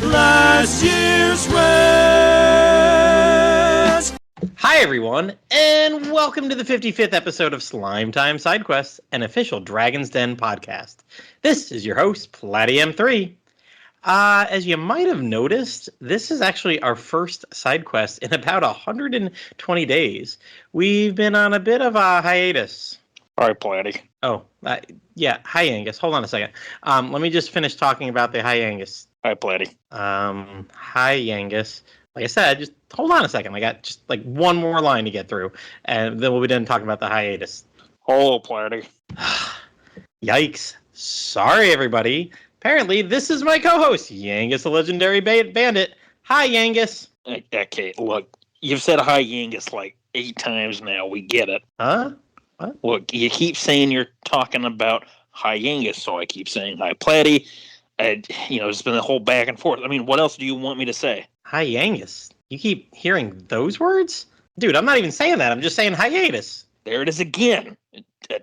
last year's rest. Hi, everyone, and welcome to the 55th episode of Slime Time Sidequests, an official Dragon's Den podcast. This is your host, Platty M3. As you might have noticed, this is actually our first side quest in about 120 days. We've been on a bit of a hiatus. All right, Platty. Oh, yeah. Hi, Yangus. Hold on a second. Let me just finish talking about the Hi, Yangus. Hi, Platty. Hi, Yangus. Like I said, just hold on a second. I got just like one more line to get through, and then we'll be done talking about the hiatus. Hello, Platty. Yikes. Sorry, everybody. Apparently, this is my co-host, Yangus, the legendary bandit. Hi, Yangus. Okay, look, you've said hi, Yangus, like 8 times now. We get it. Huh? What? Look, you keep saying you're talking about hi, Yangus, so I keep saying hi, Platty. It's been a whole back and forth. I mean, what else do you want me to say? Hi, Yangus. You keep hearing those words? Dude, I'm not even saying that. I'm just saying hiatus. There it is again.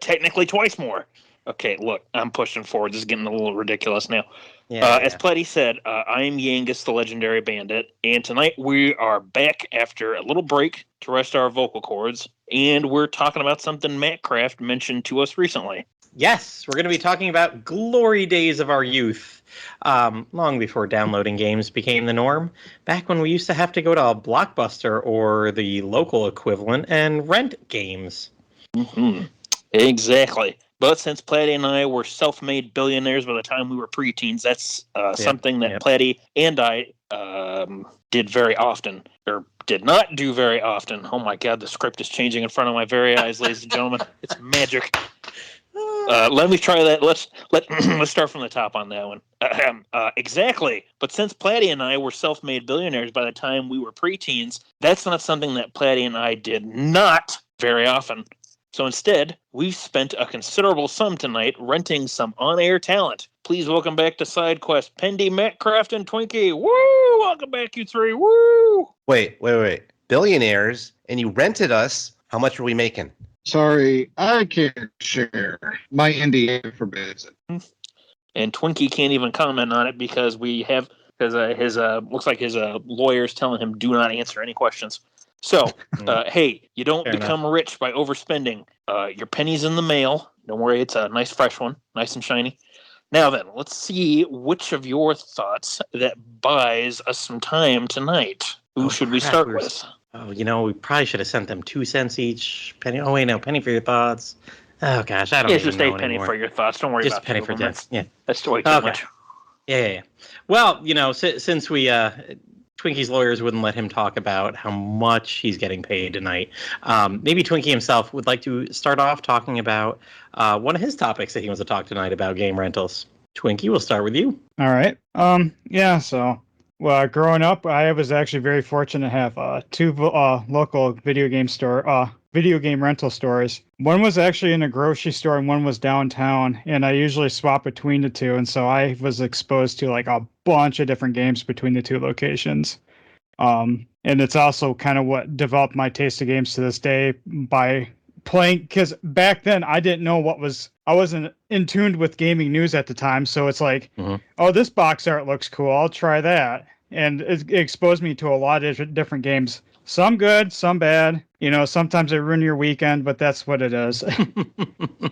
Technically twice more. Okay, look, I'm pushing forward. This is getting a little ridiculous now. Yeah. As Platty said, I'm Yangus, the legendary bandit, and tonight we are back after a little break to rest our vocal cords, and we're talking about something MattCraft mentioned to us recently. Yes, we're going to be talking about glory days of our youth, long before downloading games became the norm, back when we used to have to go to a Blockbuster or the local equivalent and rent games. Mm-hmm. Exactly. But since Platty and I were self-made billionaires by the time we were preteens, that's something that Platty and I did very often, or did not do very often. Oh my God, the script is changing in front of my very eyes, ladies and gentlemen. It's magic. Let me try that. Let's start from the top on that one. Exactly. But since Platty and I were self-made billionaires by the time we were preteens, that's not something that Platty and I did not very often. So instead, we've spent a considerable sum tonight renting some on-air talent. Please welcome back to Sidequest, Pendy, MattCraft, and Twinkie. Woo! Welcome back, you three. Woo! Wait. Billionaires, and you rented us. How much were we making? Sorry, I can't share. My NDA forbids it. And Twinkie can't even comment on it because his looks like his lawyer's telling him do not answer any questions. So, hey, you don't become rich by overspending. Your penny's in the mail. Don't worry, it's a nice fresh one, nice and shiny. Now then, let's see which of your thoughts that buys us some time tonight. Who should we start with? Oh, we probably should have sent them 2 cents each. Penny. Oh, wait, no, penny for your thoughts. Oh, gosh, I don't even know just a penny for your thoughts. Don't worry just about it. Just penny for thoughts. Yeah. That's way too much. Yeah. Well, since we... Twinkie's lawyers wouldn't let him talk about how much he's getting paid tonight. Maybe Twinkie himself would like to start off talking about one of his topics that he wants to talk tonight about game rentals. Twinkie, we'll start with you. All right. Growing up, I was actually very fortunate to have 2 local video game rental stores. One was actually in a grocery store and one was downtown, and I usually swap between the two, and so I was exposed to like a bunch of different games between the 2 locations. And it's also kind of what developed my taste of games to this day by playing, because back then I didn't know I wasn't in tune with gaming news at the time, so it's like, oh, this box art looks cool, I'll try that. And it exposed me to a lot of different games. Some good, some bad. Sometimes they ruin your weekend, but that's what it is.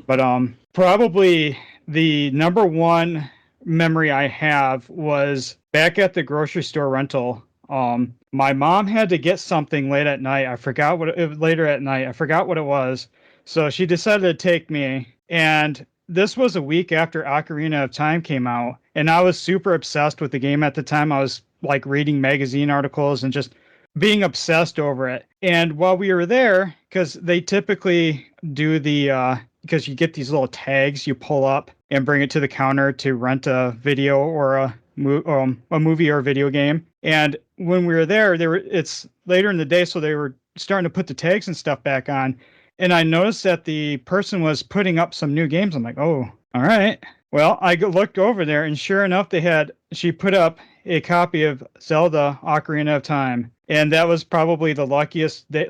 But probably the number one memory I have was back at the grocery store rental. My mom had to get something late at night. I forgot what it was. So she decided to take me. And this was a week after Ocarina of Time came out. And I was super obsessed with the game at the time. I was like reading magazine articles and just being obsessed over it. And while we were there, because they typically do because you get these little tags you pull up and bring it to the counter to rent a video or a movie or a video game. And when we were there, it's later in the day, so they were starting to put the tags and stuff back on. And I noticed that the person was putting up some new games. I'm like, oh, all right. Well, I looked over there, and sure enough, she put up a copy of Zelda Ocarina of Time. And that was probably the luckiest day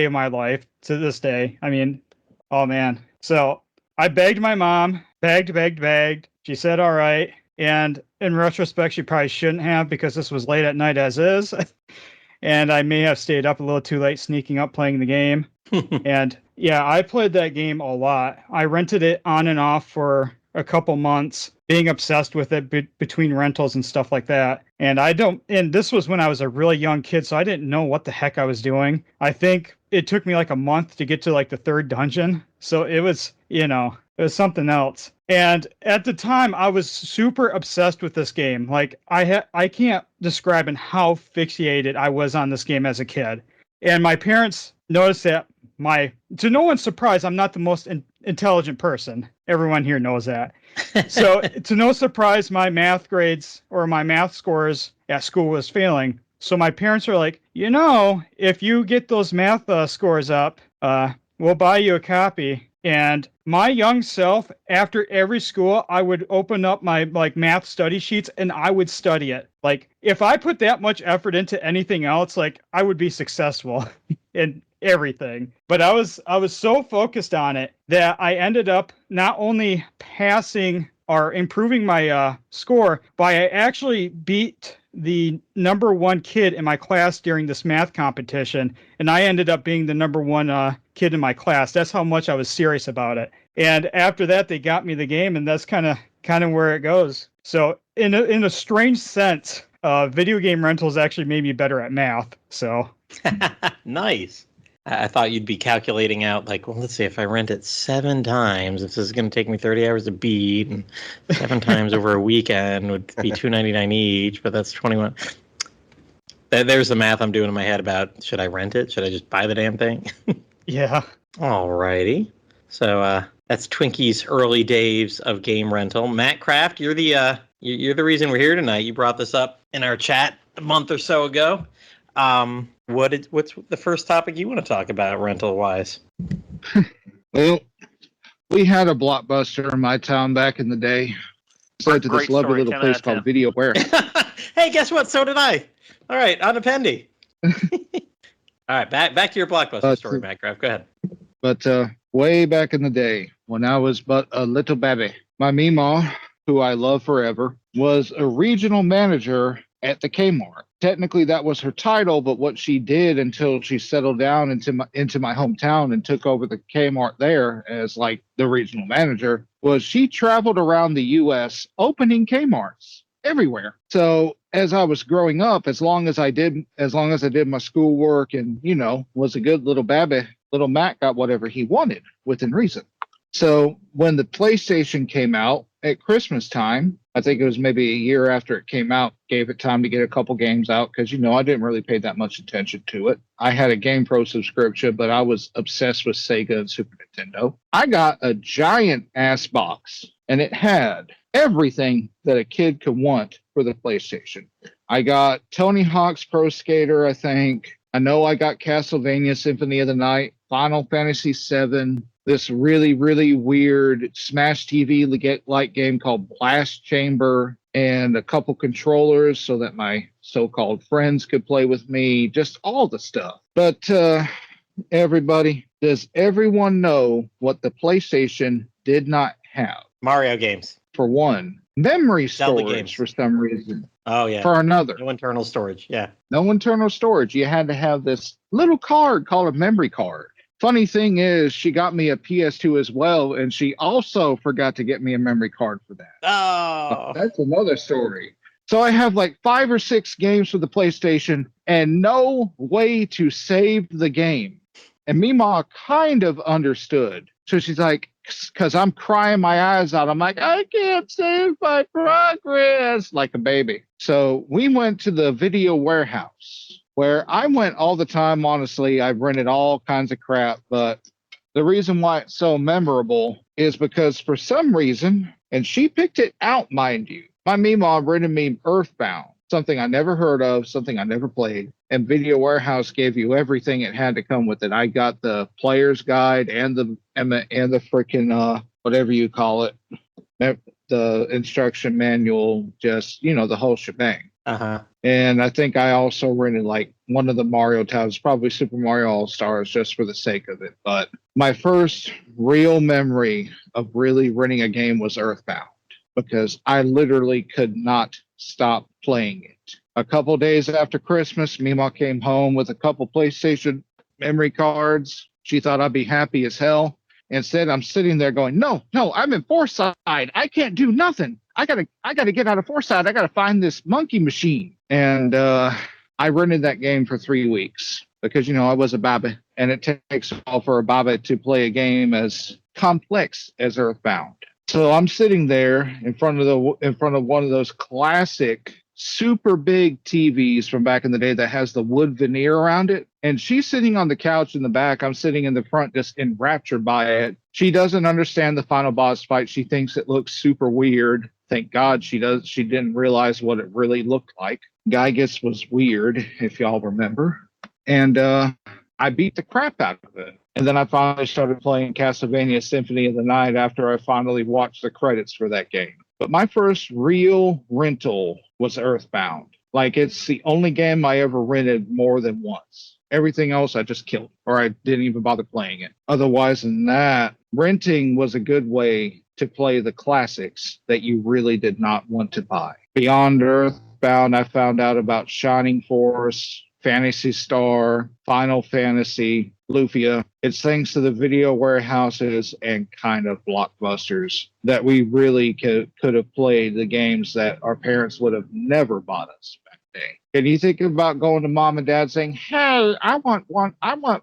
of my life to this day. I mean, oh man. So I begged my mom, begged. She said, all right. And in retrospect, she probably shouldn't have because this was late at night as is. And I may have stayed up a little too late sneaking up playing the game. And yeah, I played that game a lot. I rented it on and off for a couple months, being obsessed with it between rentals and stuff like that. And this was when I was a really young kid, so I didn't know what the heck I was doing. I think it took me like a month to get to like the third dungeon. So it was, it was something else. And at the time, I was super obsessed with this game. Like I can't describe how fixated I was on this game as a kid. And my parents noticed that to no one's surprise, I'm not the most intelligent person. Everyone here knows that. So to no surprise, my math grades or my math scores at school was failing. So my parents are like, if you get those math scores up, we'll buy you a copy. And my young self, after every school, I would open up my math study sheets and I would study it. Like if I put that much effort into anything else, I would be successful in everything. But I was so focused on it that I ended up not only passing or improving my score, but I actually beat the number one kid in my class during this math competition, and I ended up being the number one kid in my class. That's how much I was serious about it. And after that, they got me the game, and that's kind of where it goes. So in a strange sense, video game rentals actually made me better at math. So nice. I thought you'd be calculating out let's see, if I rent it 7 times, this is going to take me 30 hours to beat, and 7 times over a weekend would be $2.99 each, but that's 21. There's the math I'm doing in my head about, should I rent it? Should I just buy the damn thing? Yeah. Alrighty. So that's Twinkie's early days of game rental. MattCraft, you're the reason we're here tonight. You brought this up in our chat a month or so ago. What's the first topic you want to talk about rental wise? Well, we had a Blockbuster in my town back in the day. So to this lovely little place called Video Warehouse. Hey, guess what? So did I. All right, on a Pendy. All right, back to your Blockbuster story, MattCraft. Go ahead. But way back in the day, when I was but a little baby, my Meemaw, who I love forever, was a regional manager at the Kmart. Technically, that was her title, but what she did until she settled down into my hometown and took over the Kmart there as the regional manager was she traveled around the U.S. opening Kmarts everywhere. So as I was growing up, as long as I did my schoolwork and was a good little babby, little Matt got whatever he wanted within reason. So when the PlayStation came out at Christmas time, I think it was maybe a year after it came out, gave it time to get a couple games out because, I didn't really pay that much attention to it. I had a GamePro subscription, but I was obsessed with Sega and Super Nintendo. I got a giant ass box, and it had everything that a kid could want for the PlayStation. I got Tony Hawk's Pro Skater, I think. I know I got Castlevania Symphony of the Night, Final Fantasy VII, this really, really weird Smash TV-like game called Blast Chamber, and a couple controllers so that my so-called friends could play with me, just all the stuff. But everybody, does everyone know what the PlayStation did not have? Mario games. For one. Memory Zelda storage games. For some reason. Oh, yeah. For another. No internal storage, yeah. No internal storage. You had to have this little card called a memory card. Funny thing is, she got me a PS2 as well, and she also forgot to get me a memory card for that. Oh. That's another story. So I have 5 or 6 games for the PlayStation and no way to save the game. And Meemaw kind of understood. So she's like, because I'm crying my eyes out. I'm like, I can't save my progress, like a baby. So we went to the Video Warehouse, where I went all the time, honestly. I've rented all kinds of crap, but the reason why it's so memorable is because for some reason, and she picked it out, mind you, my Meemaw rented me Earthbound, something I never heard of, something I never played, and Video Warehouse gave you everything it had to come with it. I got the player's guide and the freaking whatever you call it, the instruction manual, just the whole shebang. Uh-huh. And I think I also rented one of the Mario titles, probably Super Mario All-Stars, just for the sake of it. But my first real memory of really renting a game was Earthbound. because I literally could not stop playing it. A couple days after Christmas, Mima came home with a couple PlayStation memory cards. She thought I'd be happy as hell. Instead, I'm sitting there going, no, I'm in Foresight. I can't do nothing. I gotta get out of Foresight. I gotta find this monkey machine. And I rented that game for 3 weeks because, I was a baby, and it takes a while for a baby to play a game as complex as Earthbound. So I'm sitting there in front of one of those classic super big TVs from back in the day that has the wood veneer around it. And she's sitting on the couch in the back. I'm sitting in the front, just enraptured by it. She doesn't understand the final boss fight. She thinks it looks super weird. Thank God she does. She didn't realize what it really looked like. Gygus was weird, if y'all remember. And I beat the crap out of it. And then I finally started playing Castlevania Symphony of the Night after I finally watched the credits for that game. But my first real rental was Earthbound. Like, it's the only game I ever rented more than once. Everything else I just killed, or I didn't even bother playing it. Otherwise than that, renting was a good way to play the classics that you really did not want to buy. Beyond Earthbound, I found out about Shining Force, Phantasy Star, Final Fantasy, Lufia. It's thanks to the video warehouses and kind of blockbusters that we really could have played the games that our parents would have never bought us back then. Can you think about going to mom and dad saying, hey, I want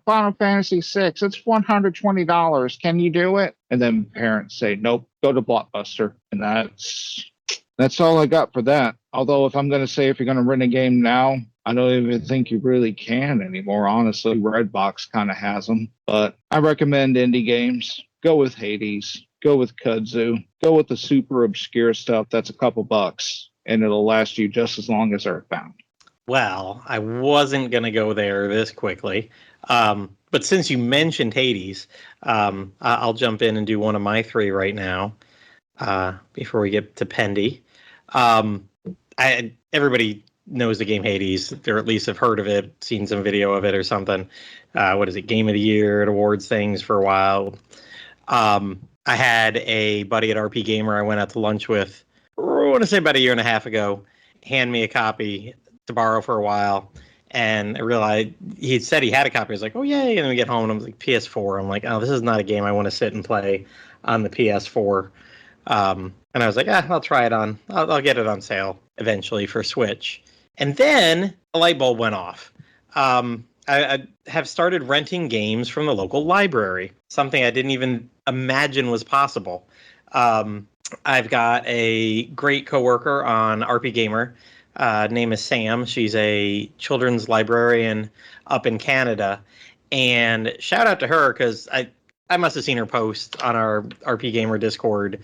Final Fantasy VI. It's $120. Can you do it? And then parents say, nope, go to Blockbuster. And that's all I got for that. Although if I'm going to say if you're going to rent a game now, I don't even think you really can anymore. Honestly, Redbox kind of has them. But I recommend indie games. Go with Hades. Go with Kudzu. Go with the super obscure stuff that's a couple bucks, and it'll last you just as long as Earthbound. Well, I wasn't going to go there this quickly. But since you mentioned Hades, I'll jump in and do one of my three right now before we get to Pendy. Everybody knows the game Hades, or at least have heard of it, seen some video of it or something. What is it? Game of the Year at awards things for a while. I had a buddy at RP Gamer I went out to lunch with, I want to say about a year and a half ago, hand me a copy to borrow for a while. And I realized he said he had a copy. I was like, oh, yay. And then we get home and I'm like, PS4. I'm like, oh, this is not a game I want to sit and play on the PS4. And I was like, I'll try it on. I'll get it on sale eventually for Switch. And then a light bulb went off. I have started renting games from the local library, something I didn't even imagine was possible. I've got a great coworker on RP Gamer. Name is Sam. She's a children's librarian up in Canada. And shout out to her because I must have seen her post on our RP Gamer Discord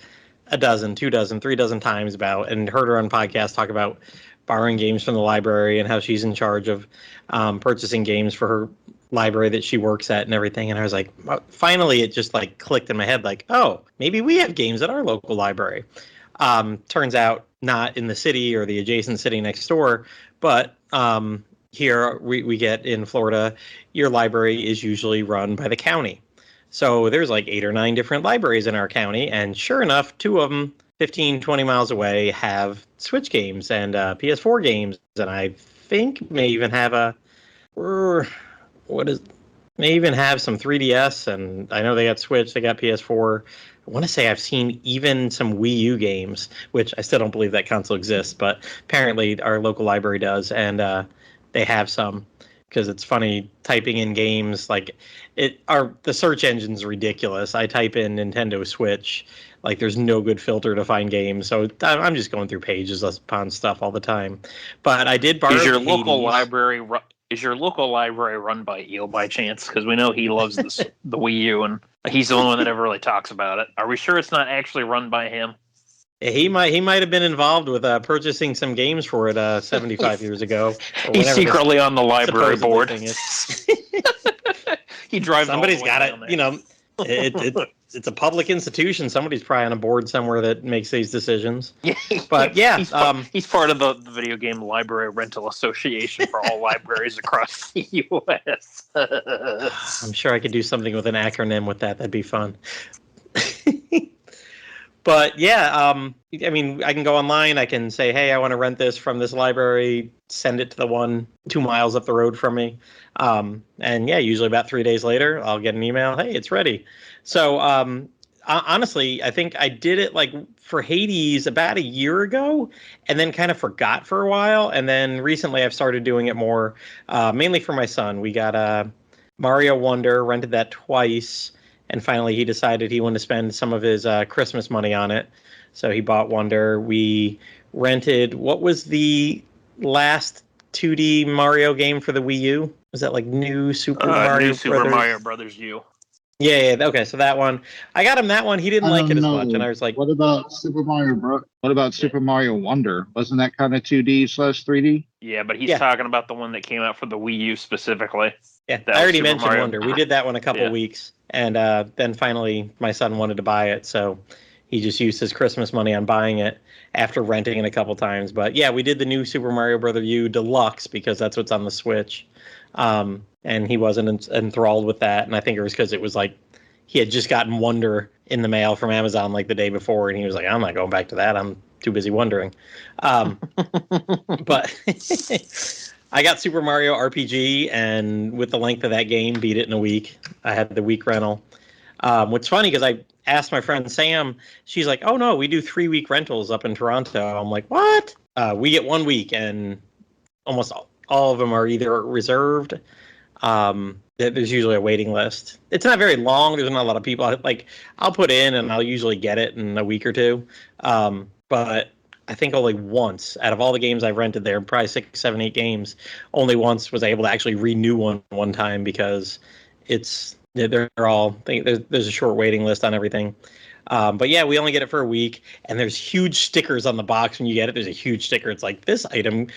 a dozen, 2 dozen, 3 dozen times about, and heard her on podcasts talk about borrowing games from the library and how she's in charge of purchasing games for her library that she works at and everything. And I was like, finally, it just like clicked in my head, like, oh, maybe we have games at our local library. Turns out not in the city or the adjacent city next door, but here we get in Florida, your library is usually run by the county. So there's like 8 or 9 different libraries in our county. And sure enough, 2 of them 15, 20 miles away have Switch games and PS4 games. And I think may even have may even have some 3DS. And I know they got Switch, they got PS4. I want to say I've seen even some Wii U games, which I still don't believe that console exists, but apparently our local library does. And they have some. Because it's funny typing in games like the search engine's ridiculous. I type in Nintendo Switch, like there's no good filter to find games. So I'm just going through pages upon stuff all the time. But I did borrow. Is your local library run by Eel by chance? Because we know he loves the Wii U, and he's the only one that ever really talks about it. Are we sure it's not actually run by him? He might have been involved with purchasing some games for it 75 years ago. He's secretly on the library board. He drives. Somebody's got it. You know, it's a public institution. Somebody's probably on a board somewhere that makes these decisions. Yeah, but yeah, he's part of the Video Game Library Rental Association for all libraries across the U.S. I'm sure I could do something with an acronym with that. That'd be fun. But yeah, I mean, I can go online. I can say, hey, I want to rent this from this library. Send it to the one 2 miles up the road from me. And yeah, usually about 3 days later, I'll get an email. Hey, it's ready. So honestly, I think I did it like for Hades about a year ago, and then kind of forgot for a while. And then recently, I've started doing it more, mainly for my son. We got Mario Wonder, rented that twice. And finally, he decided he wanted to spend some of his Christmas money on it. So he bought Wonder. We rented, what was the last 2D Mario game for the Wii U? Was that like New Super Mario New Super Mario Brothers U? Yeah, okay, so that one. I got him that one. He didn't like it as much. And I was like, what about Super Mario Wonder? Wasn't that kind of 2D/3D? Yeah, but he's talking about the one that came out for the Wii U specifically. Yeah, I already mentioned Wonder. We did that one a couple weeks. And then finally, my son wanted to buy it, so he just used his Christmas money on buying it after renting it a couple times. But yeah, we did the New Super Mario Bros. U Deluxe because that's what's on the Switch. And he wasn't enthralled with that. And I think it was because it was like he had just gotten Wonder in the mail from Amazon like the day before. And he was like, I'm not going back to that. I'm too busy wondering. But I got Super Mario RPG, and with the length of that game, beat it in a week. I had the week rental. What's funny, because I asked my friend Sam, she's like, oh, no, we do 3-week rentals up in Toronto. I'm like, what? We get 1 week, and almost all of them are either reserved. There's usually a waiting list. It's not very long. There's not a lot of people. Like, I'll put in, and I'll usually get it in a week or two. But I think only once out of all the games I've rented there, probably 6, 7, 8 games, only once was I able to actually renew one time because they're all, there's a short waiting list on everything. But yeah, we only get it for a week, and there's huge stickers on the box when you get it. There's a huge sticker. It's like, this item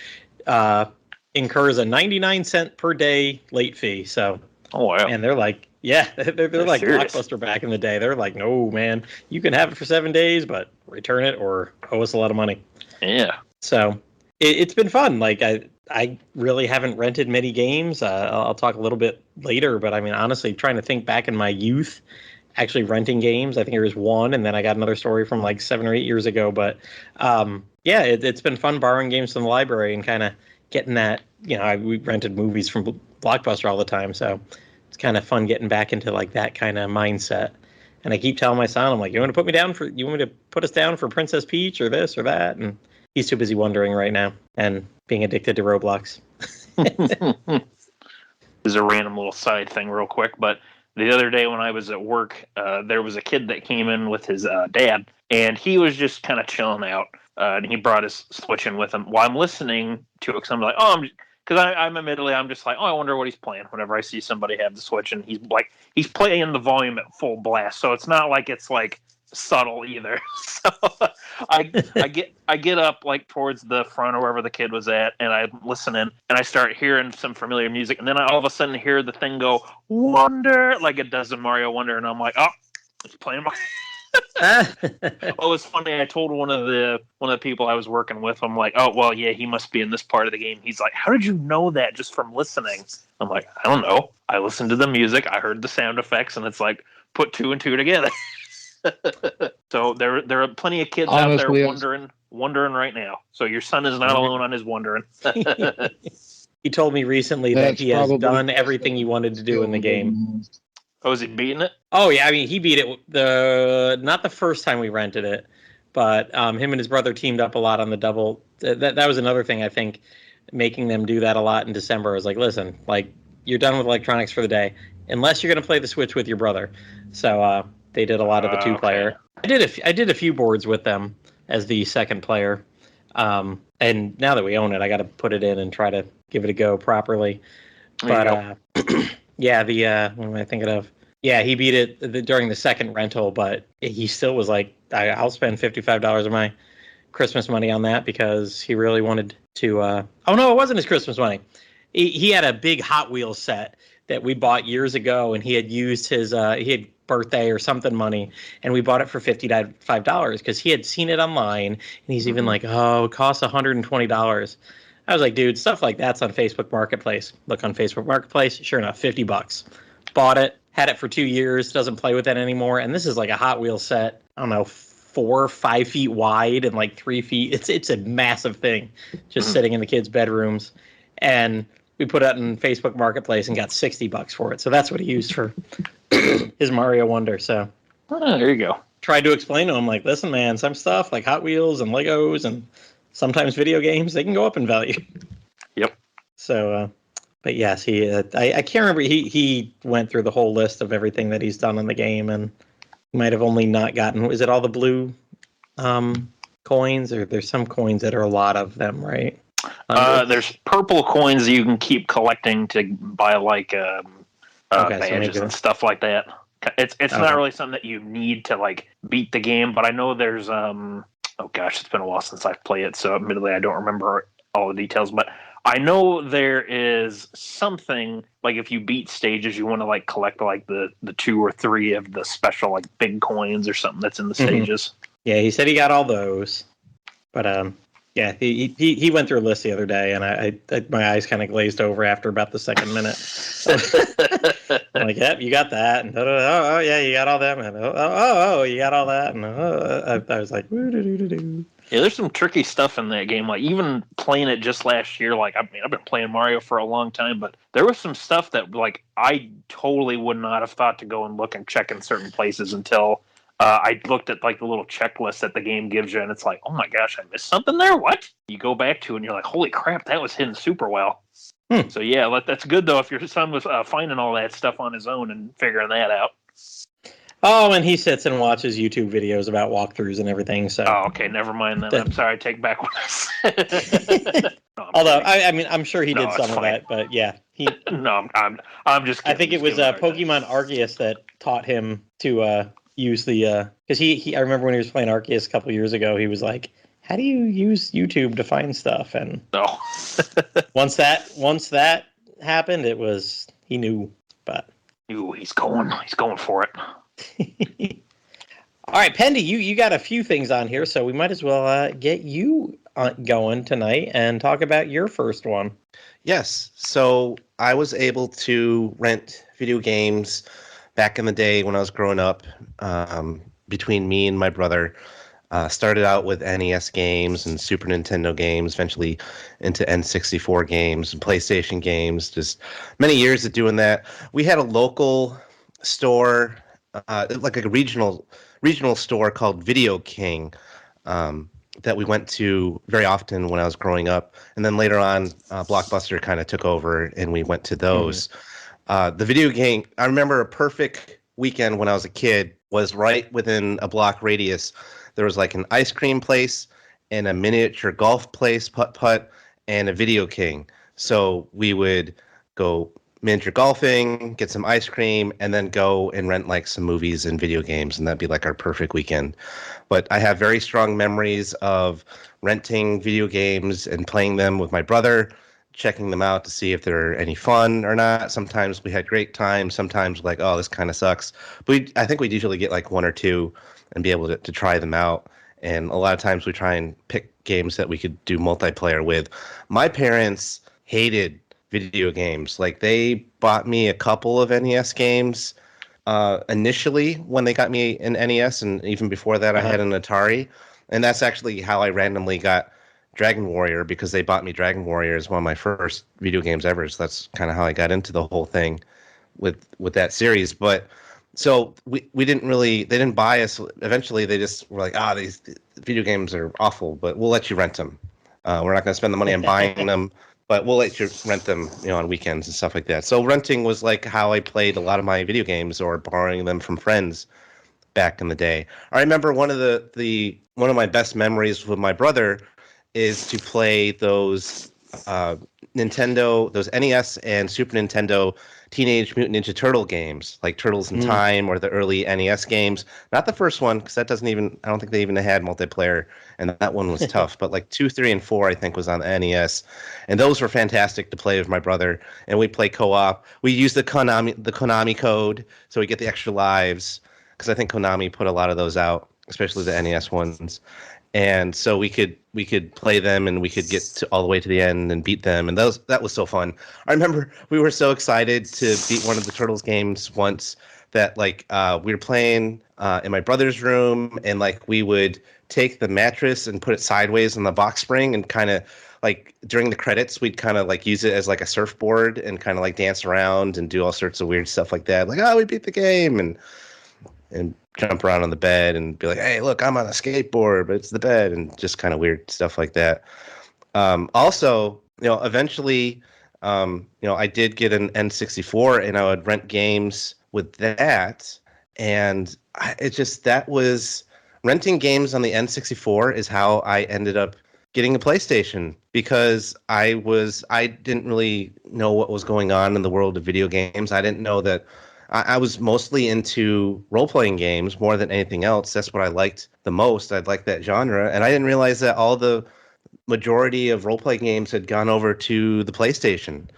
incurs a 99-cent per day late fee. So, oh wow, and they're like, yeah, they're like serious. Blockbuster back in the day. They're like, no, man, you can have it for 7 days, but return it or owe us a lot of money. Yeah. So it's been fun. Like I really haven't rented many games. I'll talk a little bit later, but I mean, honestly, trying to think back in my youth, actually renting games. I think there was one, and then I got another story from like 7 or 8 years ago. But yeah, it's been fun borrowing games from the library and kind of getting that. We rented movies from Blockbuster all the time, so it's kind of fun getting back into like that kind of mindset. And I keep telling my son, I'm like, you want me to put us down for Princess Peach or this or that? And he's too busy wondering right now and being addicted to Roblox. This is a random little side thing real quick, but the other day when I was at work, there was a kid that came in with his dad, and he was just kind of chilling out. And he brought his Switch in with him while I'm listening to it, because I'm like, because I'm admittedly, I'm just like, I wonder what he's playing whenever I see somebody have the Switch, and he's playing the volume at full blast, so it's not like it's like subtle either. So I get up like towards the front or wherever the kid was at, and I'm listening, and I start hearing some familiar music, and then I all of a sudden hear the thing go Wonder, like it does in Mario Wonder, and I'm like, oh, it's playing Mario. Well, it was funny. I told one of the people I was working with, I'm like, oh, well, yeah, he must be in this part of the game. He's like, how did you know that just from listening? I'm like, I don't know. I listened to the music, I heard the sound effects, and it's like, put 2 and 2 together. So there are plenty of kids out there wondering right now. So your son is not alone on his wondering. He told me recently that he has done everything he wanted to do in the game. Oh, is he beating it? Oh yeah, I mean he beat it not the first time we rented it, but him and his brother teamed up a lot on the double. That was another thing, I think, making them do that a lot in December. I was like, listen, like you're done with electronics for the day, unless you're going to play the Switch with your brother. So they did a lot of the 2-player. Okay. I did a few boards with them as the second player, and now that we own it, I got to put it in and try to give it a go properly. But yeah, what am I thinking of? Yeah, he beat it during the second rental, but he still was like, I'll spend $55 of my Christmas money on that because he really wanted to. Oh no, it wasn't his Christmas money. He had a big Hot Wheels set that we bought years ago, and he had used his he had birthday or something money, and we bought it for $55 because he had seen it online, and he's even like, oh, it costs $120. I was like, dude, stuff like that's on Facebook Marketplace. Look on Facebook Marketplace. Sure enough, $50. Bought it, had it for 2 years, doesn't play with it anymore. And this is like a Hot Wheels set, I don't know, 5 feet wide and like 3 feet. It's a massive thing, just sitting in the kids' bedrooms. And we put it in Facebook Marketplace and got $60 for it. So that's what he used for his Mario Wonder. So there you go. Tried to explain to him, like, listen, man, some stuff like Hot Wheels and Legos and sometimes video games, they can go up in value. Yep. So, but yes, I can't remember. He went through the whole list of everything that he's done in the game, and might have only not gotten. Is it all the blue coins, or there's some coins that are a lot of them, right? There's purple coins you can keep collecting to buy like badges and stuff like that. It's not really something that you need to like beat the game, but I know there's oh gosh, it's been a while since I've played it, so admittedly I don't remember all the details, but I know there is something like if you beat stages, you want to like collect like the 2 or 3 of the special like big coins or something that's in the stages. Yeah, he said he got all those, but yeah, he went through a list the other day, and I my eyes kind of glazed over after about the second minute. I'm like, yep, you got that, and oh yeah, you got all that, and oh you got all that, and I was like, woo-doo-doo-doo-doo. Yeah, there's some tricky stuff in that game. Like even playing it just last year, like I mean, I've been playing Mario for a long time, but there was some stuff that like I totally would not have thought to go and look and check in certain places until I looked at like the little checklist that the game gives you, and it's like, oh my gosh, I missed something there. What? You go back to it, and you're like, holy crap, that was hidden super well. So yeah, that's good though. If your son was finding all that stuff on his own and figuring that out. Oh, and he sits and watches YouTube videos about walkthroughs and everything. So okay, never mind then. I'm sorry, I take back what I said. No, although I mean, I'm sure he did some of that, but yeah, he. No, I'm just kidding. I think it was Pokemon Arceus that taught him to use the because he I remember when he was playing Arceus a couple years ago, he was like, how do you use YouTube to find stuff? And once that happened, it was he knew. But he's going for it. All right, Pendy, you got a few things on here, so we might as well get you going tonight and talk about your first one. Yes. So I was able to rent video games back in the day when I was growing up. Between me and my brother, started out with NES games and Super Nintendo games, eventually into N64 games and PlayStation games. Just many years of doing that. We had a local store, like a regional store called Video King, that we went to very often when I was growing up. And then later on, Blockbuster kind of took over, and we went to those. The video game, I remember a perfect weekend when I was a kid was right within a block radius. There was like an ice cream place and a miniature golf place, putt-putt, and a Video King. So we would go miniature golfing, get some ice cream, and then go and rent like some movies and video games, and that'd be like our perfect weekend. But I have very strong memories of renting video games and playing them with my brother, checking them out to see if they're any fun or not. Sometimes we had great times. Sometimes like, oh, this kind of sucks. But I think we'd usually get like 1 or 2 and be able to try them out. And a lot of times we try and pick games that we could do multiplayer with. My parents hated video games. Like they bought me a couple of NES games initially when they got me an NES, and even before that I had an Atari. And that's actually how I randomly got Dragon Warrior, because they bought me Dragon Warrior as one of my first video games ever. So that's kind of how I got into the whole thing with that series. But so they didn't buy us. Eventually they just were like, these video games are awful, but we'll let you rent them. We're not going to spend the money on buying them, but we'll let you rent them, on weekends and stuff like that. So renting was like how I played a lot of my video games, or borrowing them from friends back in the day. I remember one of one of my best memories with my brother is to play those those NES and Super Nintendo Teenage Mutant Ninja Turtle games, like Turtles in Time, or the early NES games. Not the first one, because that I don't think they even had multiplayer, and that one was tough. But like 2, 3, and 4, I think, was on the NES, and those were fantastic to play with my brother. And we play co-op. We use the Konami code, so we get the extra lives, because I think Konami put a lot of those out, especially the NES ones. And so we could play them, and we could get all the way to the end and beat them, and that was so fun. I remember we were so excited to beat one of the Turtles games once that like we were playing in my brother's room, and like we would take the mattress and put it sideways on the box spring, and kind of like during the credits we'd kind of like use it as like a surfboard and kind of like dance around and do all sorts of weird stuff like that. Like, oh, we beat the game, and jump around on the bed and be like, hey, look, I'm on a skateboard, but it's the bed, and just kind of weird stuff like that. Also, eventually, I did get an N64, and I would rent games with that. And that was renting games on the N64 is how I ended up getting a PlayStation, because I didn't really know what was going on in the world of video games. I didn't know that I was mostly into role-playing games more than anything else. That's what I liked the most. I liked that genre. And I didn't realize that all the majority of role-playing games had gone over to the PlayStation.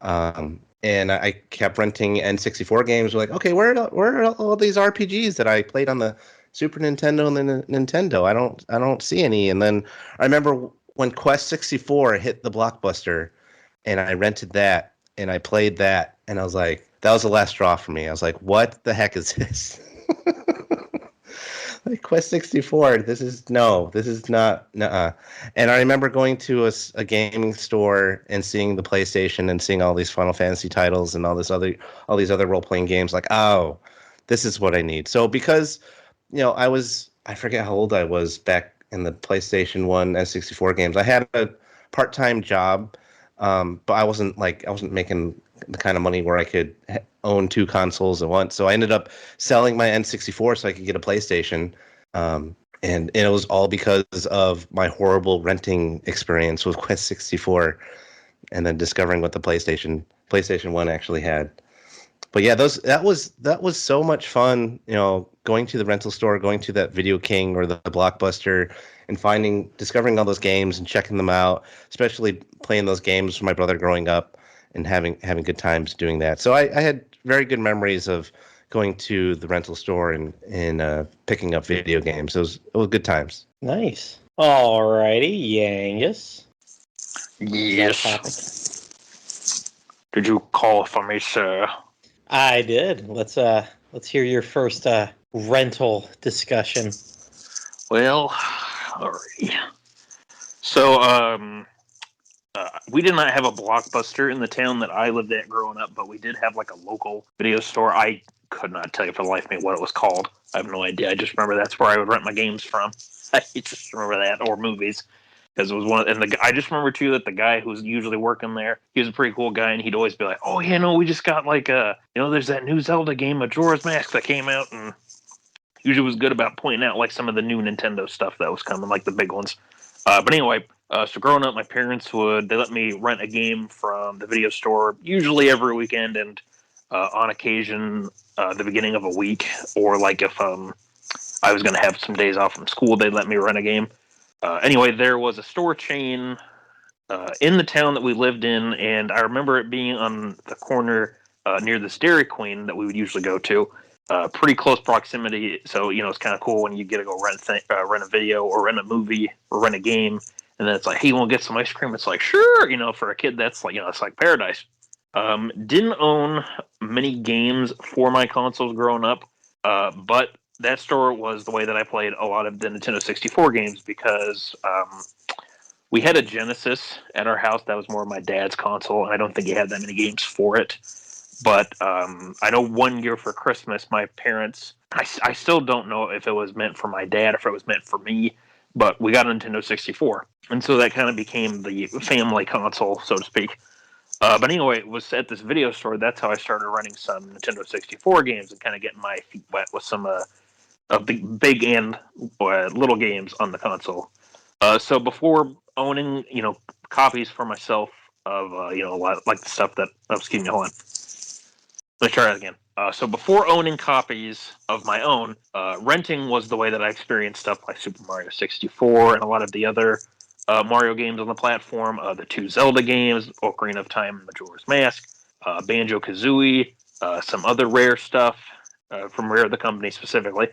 And I kept renting N64 games. Like, okay, where are all these RPGs that I played on the Super Nintendo and the Nintendo? I don't see any. And then I remember when Quest 64 hit the Blockbuster, and I rented that, and I played that, and I was like, that was the last straw for me. I was like, what the heck is this? Like, Quest 64, this is not, nuh-uh. And I remember going to a gaming store and seeing the PlayStation and seeing all these Final Fantasy titles and all these other role-playing games, like, oh, this is what I need. So because, I forget how old I was back in the PlayStation 1 N64 games. I had a part-time job, but I wasn't making the kind of money where I could own two consoles at once. So I ended up selling my N64 so I could get a PlayStation. And it was all because of my horrible renting experience with Quest 64, and then discovering what the PlayStation 1 actually had. But yeah, that was so much fun, going to the rental store, going to that Video King or the Blockbuster, and discovering all those games and checking them out, especially playing those games with my brother growing up and having good times doing that. So I had very good memories of going to the rental store and picking up video games. It was good times. Nice. Alrighty, Yangus. Yes. Did you call for me, sir? I did. Let's hear your first rental discussion. Well, alrighty. So, we did not have a Blockbuster in the town that I lived at growing up, but we did have like a local video store. I could not tell you for the life of me what it was called. I have no idea. I just remember that's where I would rent my games from. I just remember that, or movies, because it was one. I just remember too that the guy who was usually working there, he was a pretty cool guy, and he'd always be like, "Oh yeah, no, we just got like there's that new Zelda game, Majora's Mask, that came out," and usually was good about pointing out like some of the new Nintendo stuff that was coming, like the big ones. But anyway. So growing up, my parents they let me rent a game from the video store, usually every weekend, and on occasion, the beginning of a week, or like if I was going to have some days off from school, they'd let me rent a game. Anyway, there was a store chain in the town that we lived in, and I remember it being on the corner near this Dairy Queen that we would usually go to. Pretty close proximity, so it's kind of cool when you get to go rent a video or rent a movie or rent a game. And then it's like, hey, you want to get some ice cream? It's like, sure. For a kid, that's like, it's like paradise. Didn't own many games for my consoles growing up, but that store was the way that I played a lot of the Nintendo 64 games, because we had a Genesis at our house that was more of my dad's console, and I don't think he had that many games for it. But I know one year for Christmas, my parents, I still don't know if it was meant for my dad or if it was meant for me, but we got a Nintendo 64. And so that kind of became the family console, so to speak. But anyway, it was at this video store. That's how I started running some Nintendo 64 games and kind of getting my feet wet with some of the big and little games on the console. So before owning, copies for myself of, a lot like the stuff that, excuse me, hold on. Let me try that again. So before owning copies of my own, renting was the way that I experienced stuff like Super Mario 64 and a lot of the other Mario games on the platform, the two Zelda games, Ocarina of Time and Majora's Mask, Banjo-Kazooie, some other Rare stuff from Rare, the company specifically,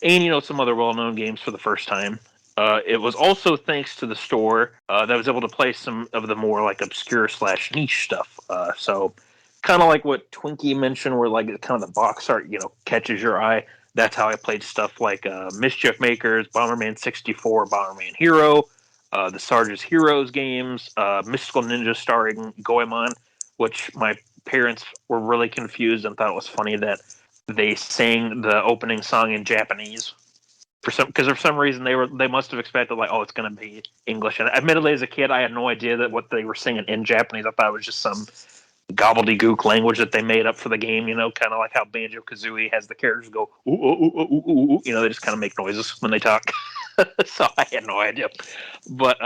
and, some other well-known games for the first time. It was also thanks to the store that I was able to play some of the more like obscure / niche stuff. So kind of like what Twinkie mentioned, where like kind of the box art, catches your eye. That's how I played stuff like Mischief Makers, Bomberman 64, Bomberman Hero, the Sarge's Heroes games, Mystical Ninja starring Goemon, which my parents were really confused and thought it was funny that they sang the opening song in Japanese. Because for some reason they must have expected like, oh, it's going to be English. And admittedly, as a kid, I had no idea that what they were singing in Japanese. I thought it was just some gobbledygook language that they made up for the game. Kind of like how Banjo-Kazooie has the characters go ooh ooh ooh ooh ooh. They just kind of make noises when they talk. So I had no idea. But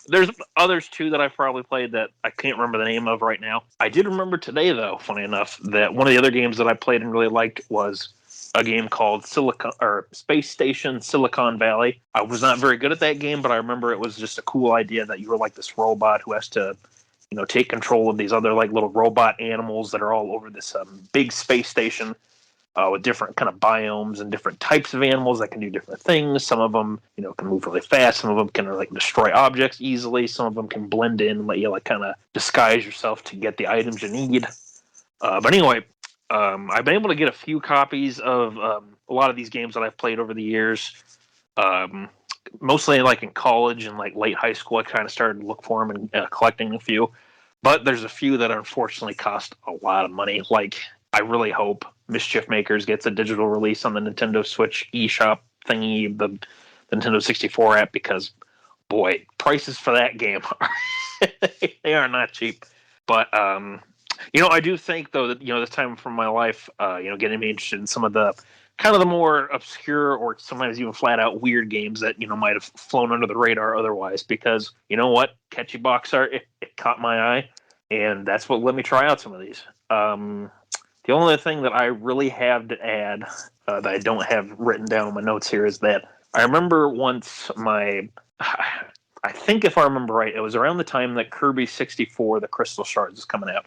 there's others too that I've probably played that I can't remember the name of right now. I did remember today, though, funny enough, that one of the other games that I played and really liked was a game called Space Station Silicon Valley. I was not very good at that game, but I remember it was just a cool idea that you were like this robot who has to, take control of these other like little robot animals that are all over this big space station with different kind of biomes and different types of animals that can do different things. Some of them, can move really fast. Some of them can like destroy objects easily. Some of them can blend in and let you like kind of disguise yourself to get the items you need. But anyway, I've been able to get a few copies of a lot of these games that I've played over the years. Mostly like in college and like late high school, I kind of started to look for them and collecting a few. But there's a few that unfortunately cost a lot of money. Like, I really hope Mischief Makers gets a digital release on the Nintendo Switch eShop thingy, the Nintendo 64 app, because, boy, prices for that game they are not cheap. But I do think, though, that, this time from my life, getting me interested in some of the kind of the more obscure or sometimes even flat out weird games that, might have flown under the radar otherwise, because you know what? Catchy box art, it caught my eye, and that's what let me try out some of these. The only thing that I really have to add that I don't have written down in my notes here is that I remember once I think if I remember right, it was around the time that Kirby 64, the Crystal Shards, was coming out.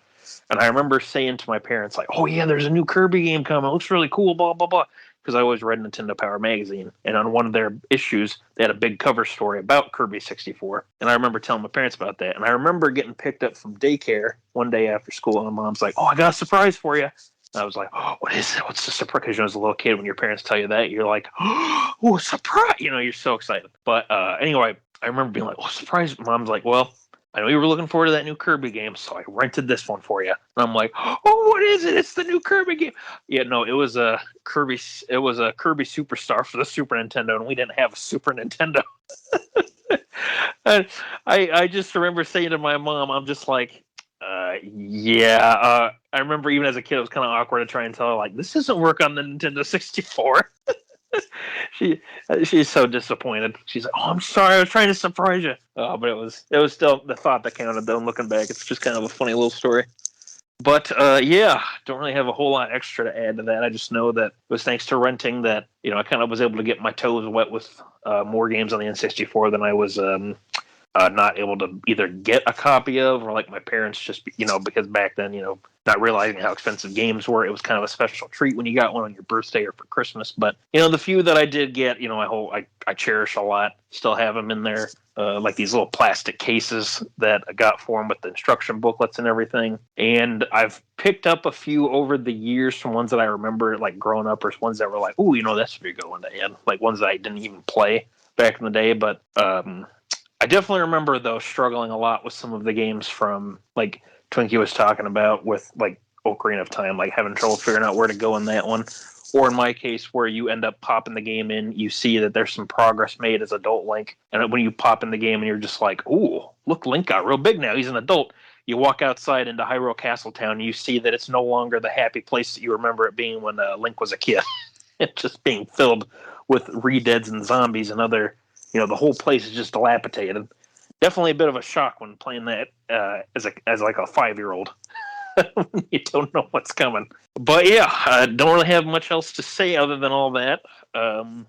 And I remember saying to my parents, like, oh, yeah, there's a new Kirby game coming. It looks really cool, blah, blah, blah. Because I always read Nintendo Power magazine. And on one of their issues, they had a big cover story about Kirby 64. And I remember telling my parents about that. And I remember getting picked up from daycare one day after school. And Mom's like, oh, I got a surprise for you. And I was like, oh, what is it? What's the surprise? Because as a little kid, when your parents tell you that, you're like, oh, surprise. You're so excited. But anyway, I remember being like, oh, surprise. Mom's like, well, I know you were looking forward to that new Kirby game, so I rented this one for you. And I'm like, oh, what is it? It's the new Kirby game. Yeah, no, it was a Kirby Superstar for the Super Nintendo, and we didn't have a Super Nintendo. And I just remember saying to my mom, I'm just like, I remember even as a kid, it was kind of awkward to try and tell her, like, this doesn't work on the Nintendo 64. She's so disappointed. She's like, oh, I'm sorry, I was trying to surprise you. But it was still the thought that counted, though. Looking back, it's just kind of a funny little story. But don't really have a whole lot extra to add to that. I just know that it was thanks to renting that I kind of was able to get my toes wet with more games on the N64 than I was not able to either get a copy of, or like my parents just because back then not realizing how expensive games were, it was kind of a special treat when you got one on your birthday or for Christmas. But the few that I did get, I cherish a lot. Still have them in there, like these little plastic cases that I got for them with the instruction booklets and everything. And I've picked up a few over the years from ones that I remember like growing up, or ones that were like, oh, that's a pretty good one to add. Like ones that I didn't even play back in the day. But I definitely remember though struggling a lot with some of the games from like Twinkie was talking about with like Ocarina of Time, like having trouble figuring out where to go in that one. Or in my case, where you end up popping the game in, you see that there's some progress made as adult Link. And when you pop in the game and you're just like, ooh, look, Link got real big now. He's an adult. You walk outside into Hyrule Castletown and you see that it's no longer the happy place that you remember it being when Link was a kid. It's just being filled with re-deads and zombies and other, the whole place is just dilapidated. Definitely a bit of a shock when playing that as like a 5-year-old. You don't know what's coming. But yeah, I don't really have much else to say other than all that. I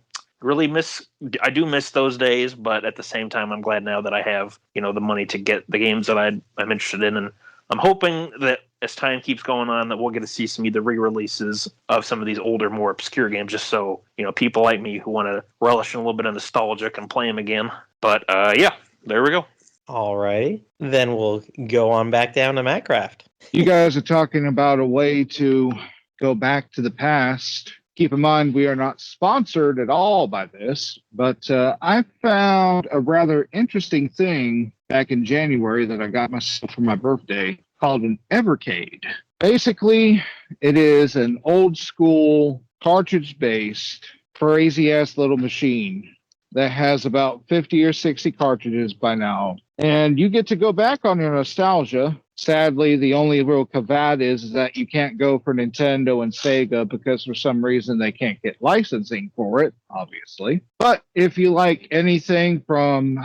do miss those days, but at the same time, I'm glad now that I have, the money to get the games that I'm interested in. And I'm hoping that as time keeps going on, that we'll get to see some either re-releases of some of these older, more obscure games, just so, people like me who want to relish in a little bit of nostalgia can play them again. But there we go. All right. Then we'll go on back down to MattCraft. You guys are talking about a way to go back to the past. Keep in mind, we are not sponsored at all by this, but I found a rather interesting thing back in January that I got myself for my birthday called an Evercade. Basically, it is an old school cartridge-based, crazy-ass little machine that has about 50 or 60 cartridges by now. And you get to go back on your nostalgia. Sadly, the only real caveat is that you can't go for Nintendo and Sega because for some reason they can't get licensing for it, obviously. But if you like anything from,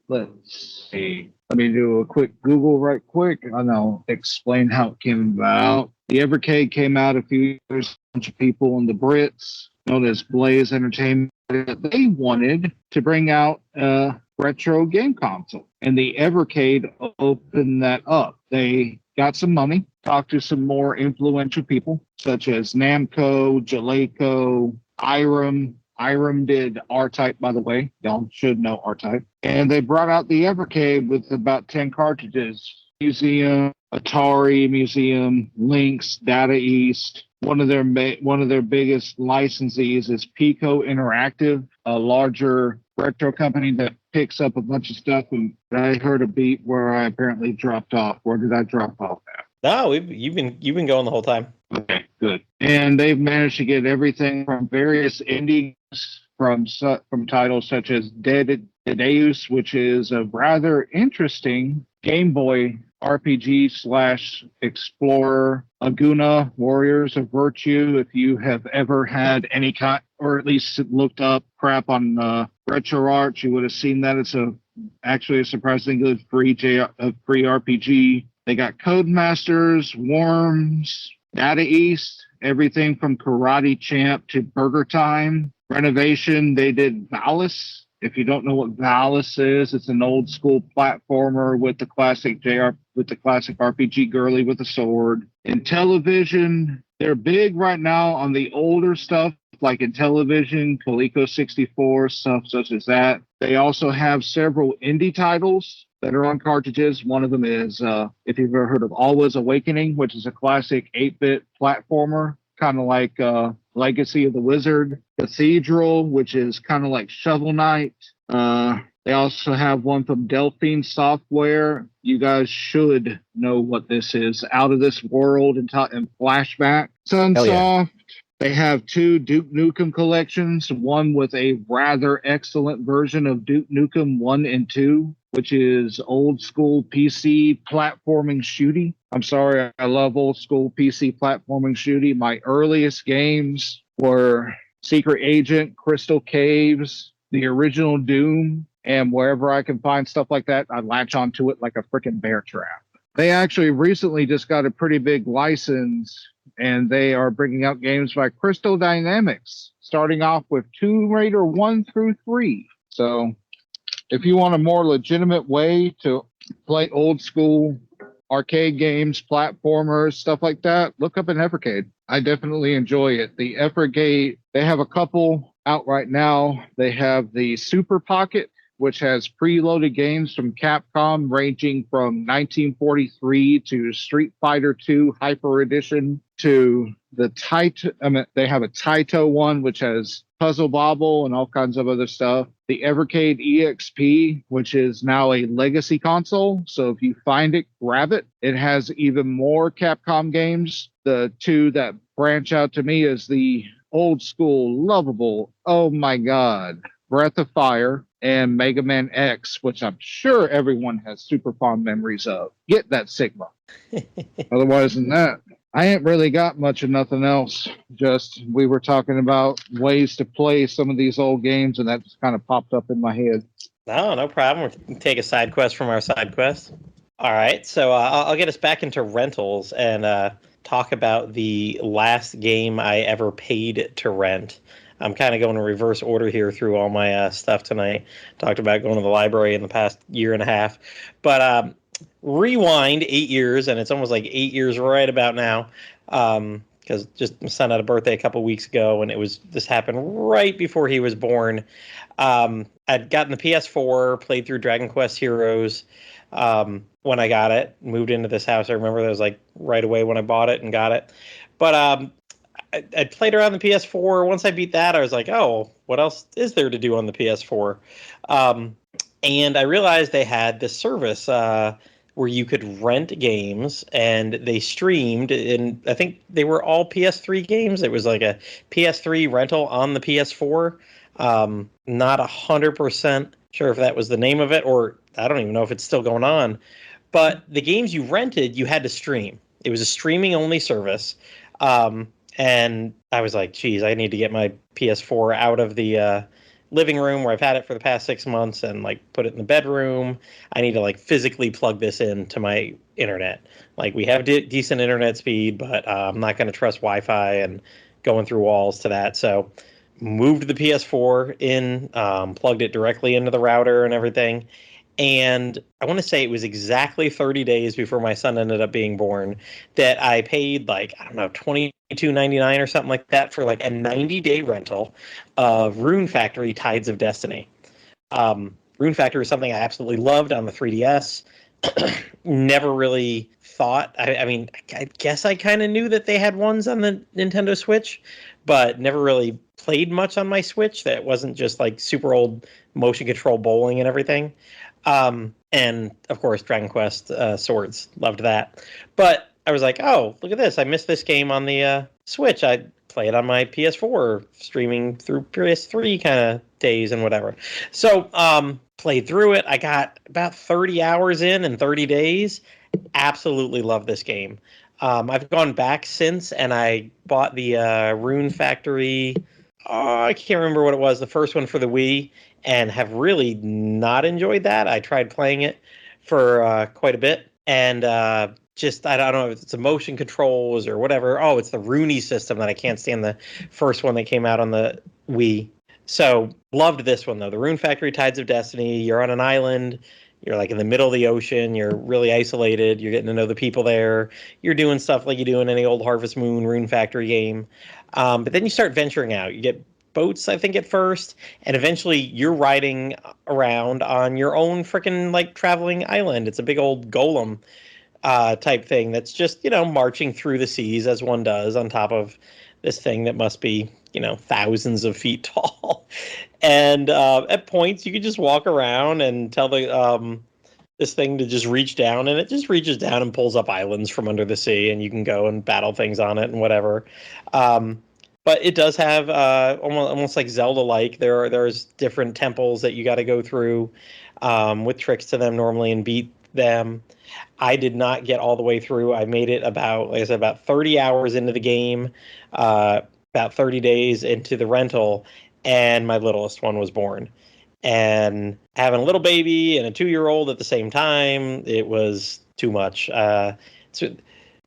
let's see, let me do a quick Google right quick, and I'll explain how it came about. The Evercade came out a few years, a bunch of people in the Brits, known as Blaze Entertainment, they wanted to bring out a retro game console. And the Evercade opened that up. They got some money, talked to some more influential people, such as Namco, Jaleco, Irem. Irem did R-Type, by the way. Y'all should know R-Type. And they brought out the Evercade with about 10 cartridges. Museum, Atari Museum, Lynx, Data East. One of their biggest licensees is Pico Interactive, a larger retro company that picks up a bunch of stuff. And I heard a beat where I apparently dropped off. Where did I drop off at? No, you've been going the whole time. Okay, good. And they've managed to get everything from various indie from titles such as Deus, which is a rather interesting Game Boy RPG / Explorer, Aguna, Warriors of Virtue. If you have ever had any kind, or at least looked up crap on RetroArch, you would have seen that. It's actually a surprisingly good free RPG. They got Codemasters, Worms, Data East, everything from Karate Champ to Burger Time. Renovation, they did Valis. If you don't know what Valis is, it's an old school platformer with the classic RPG girly with a sword. In television, they're big right now on the older stuff, like in television, Coleco 64, stuff such as that. They also have several indie titles that are on cartridges. One of them is, if you've ever heard of Always Awakening, which is a classic 8-bit platformer, kind of like Legacy of the Wizard. Cathedral, which is kind of like Shovel Knight. They also have one from Delphine Software. You guys should know what this is. Out of This World and Flashback. Sunsoft. Yeah. They have 2 Duke Nukem collections, one with a rather excellent version of Duke Nukem 1 and 2, which is old school PC platforming shooty. I'm sorry, I love old school PC platforming shooty. My earliest games were Secret Agent, Crystal Caves, the original Doom, and wherever I can find stuff like that, I latch onto it like a freaking bear trap. They actually recently just got a pretty big license, and they are bringing out games by Crystal Dynamics, starting off with Tomb Raider 1 through 3. So if you want a more legitimate way to play old school arcade games, platformers, stuff like that, look up an Evercade. I definitely enjoy it. The Evercade, they have a couple out right now. They have the Super Pocket, which has preloaded games from Capcom ranging from 1943 to Street Fighter II Hyper Edition to the Taito. They have a Taito one, which has Puzzle Bobble and all kinds of other stuff. The Evercade EXP, which is now a legacy console. So if you find it, grab it. It has even more Capcom games. The 2 that branch out to me is the old school, lovable, oh my God, Breath of Fire and Mega Man X, which I'm sure everyone has super fond memories of. Get that Sigma. Otherwise than that, I ain't really got much of nothing else. Just we were talking about ways to play some of these old games, and that just kind of popped up in my head. No problem. We can take a side quest from our side quest. All right, so I'll get us back into rentals and talk about the last game I ever paid to rent. I'm kind of going in reverse order here through all my stuff tonight. Talked about going to the library in the past year and a half. But rewind 8 years, and it's almost like 8 years right about now, because just my son had a birthday a couple weeks ago, and this happened right before he was born. I'd gotten the PS4, played through Dragon Quest Heroes, when I got it. Moved into this house. I remember that was like right away when I bought it and got it. But I played around the PS4. Once I beat that, I was like, oh, what else is there to do on the PS4? And I realized they had this service where you could rent games, and they streamed, and I think they were all PS3 games. It was like a PS3 rental on the PS4. Not 100% sure if that was the name of it, or I don't even know if it's still going on. But the games you rented, you had to stream. It was a streaming only service. And I was like, geez, I need to get my PS4 out of the living room where I've had it for the past 6 months and like put it in the bedroom. I need to like physically plug this into my internet. Like we have decent internet speed, but I'm not going to trust Wi-Fi and going through walls to that. So moved the PS4 in, plugged it directly into the router and everything. And I want to say it was exactly 30 days before my son ended up being born that I paid like, I don't know, $22.99 or something like that for like a 90-day rental of Rune Factory Tides of Destiny. Rune Factory is something I absolutely loved on the 3DS. Never really thought, I mean, I guess I kind of knew that they had ones on the Nintendo Switch, but never really played much on my Switch that wasn't just like super old motion control bowling and everything. And of course, Dragon Quest Swords, loved that. But I was like, oh, look at this. I missed this game on the Switch. I play it on my PS4, streaming through PS3 kind of days and whatever. So played through it. I got about 30 hours in 30 days. Absolutely love this game. I've gone back since, and I bought the Rune Factory. I can't remember what it was, the first one for the Wii, and have really not enjoyed that. I tried playing it for quite a bit, and just, I don't know if it's the motion controls or whatever. Oh, it's the Rooney system that I can't stand, the first one that came out on the Wii. So loved this one, though. The Rune Factory Tides of Destiny. You're on an island. You're like in the middle of the ocean. You're really isolated. You're getting to know the people there. You're doing stuff like you do in any old Harvest Moon Rune Factory game. But then you start venturing out. You get boats, I think, at first, and eventually you're riding around on your own freaking like traveling island. It's a big old golem type thing that's just, marching through the seas as one does on top of this thing that must be, thousands of feet tall. And at points you could just walk around and tell the this thing to just reach down, and it just reaches down and pulls up islands from under the sea, and you can go and battle things on it and whatever. But it does have almost like Zelda-like. There's different temples that you got to go through with tricks to them normally and beat them. I did not get all the way through. I made it about, like I said, about 30 hours into the game, about 30 days into the rental, and my littlest one was born. And having a little baby and a 2-year-old at the same time, it was too much.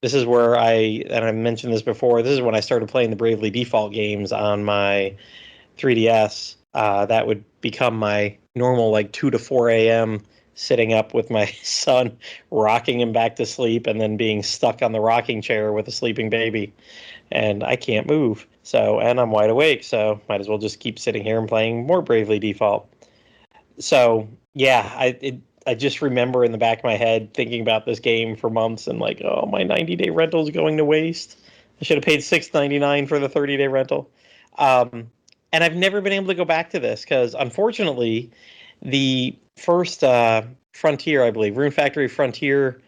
This is where I mentioned this before, this is when I started playing the Bravely Default games on my 3DS. That would become my normal, like 2 to 4 a.m. sitting up with my son, rocking him back to sleep, and then being stuck on the rocking chair with a sleeping baby. And I can't move. And I'm wide awake, so might as well just keep sitting here and playing more Bravely Default. So, yeah, I just remember in the back of my head thinking about this game for months and like, oh, my 90-day rental is going to waste. I should have paid $6.99 for the 30-day rental. And I've never been able to go back to this because, unfortunately, the first Frontier, I believe, Rune Factory Frontier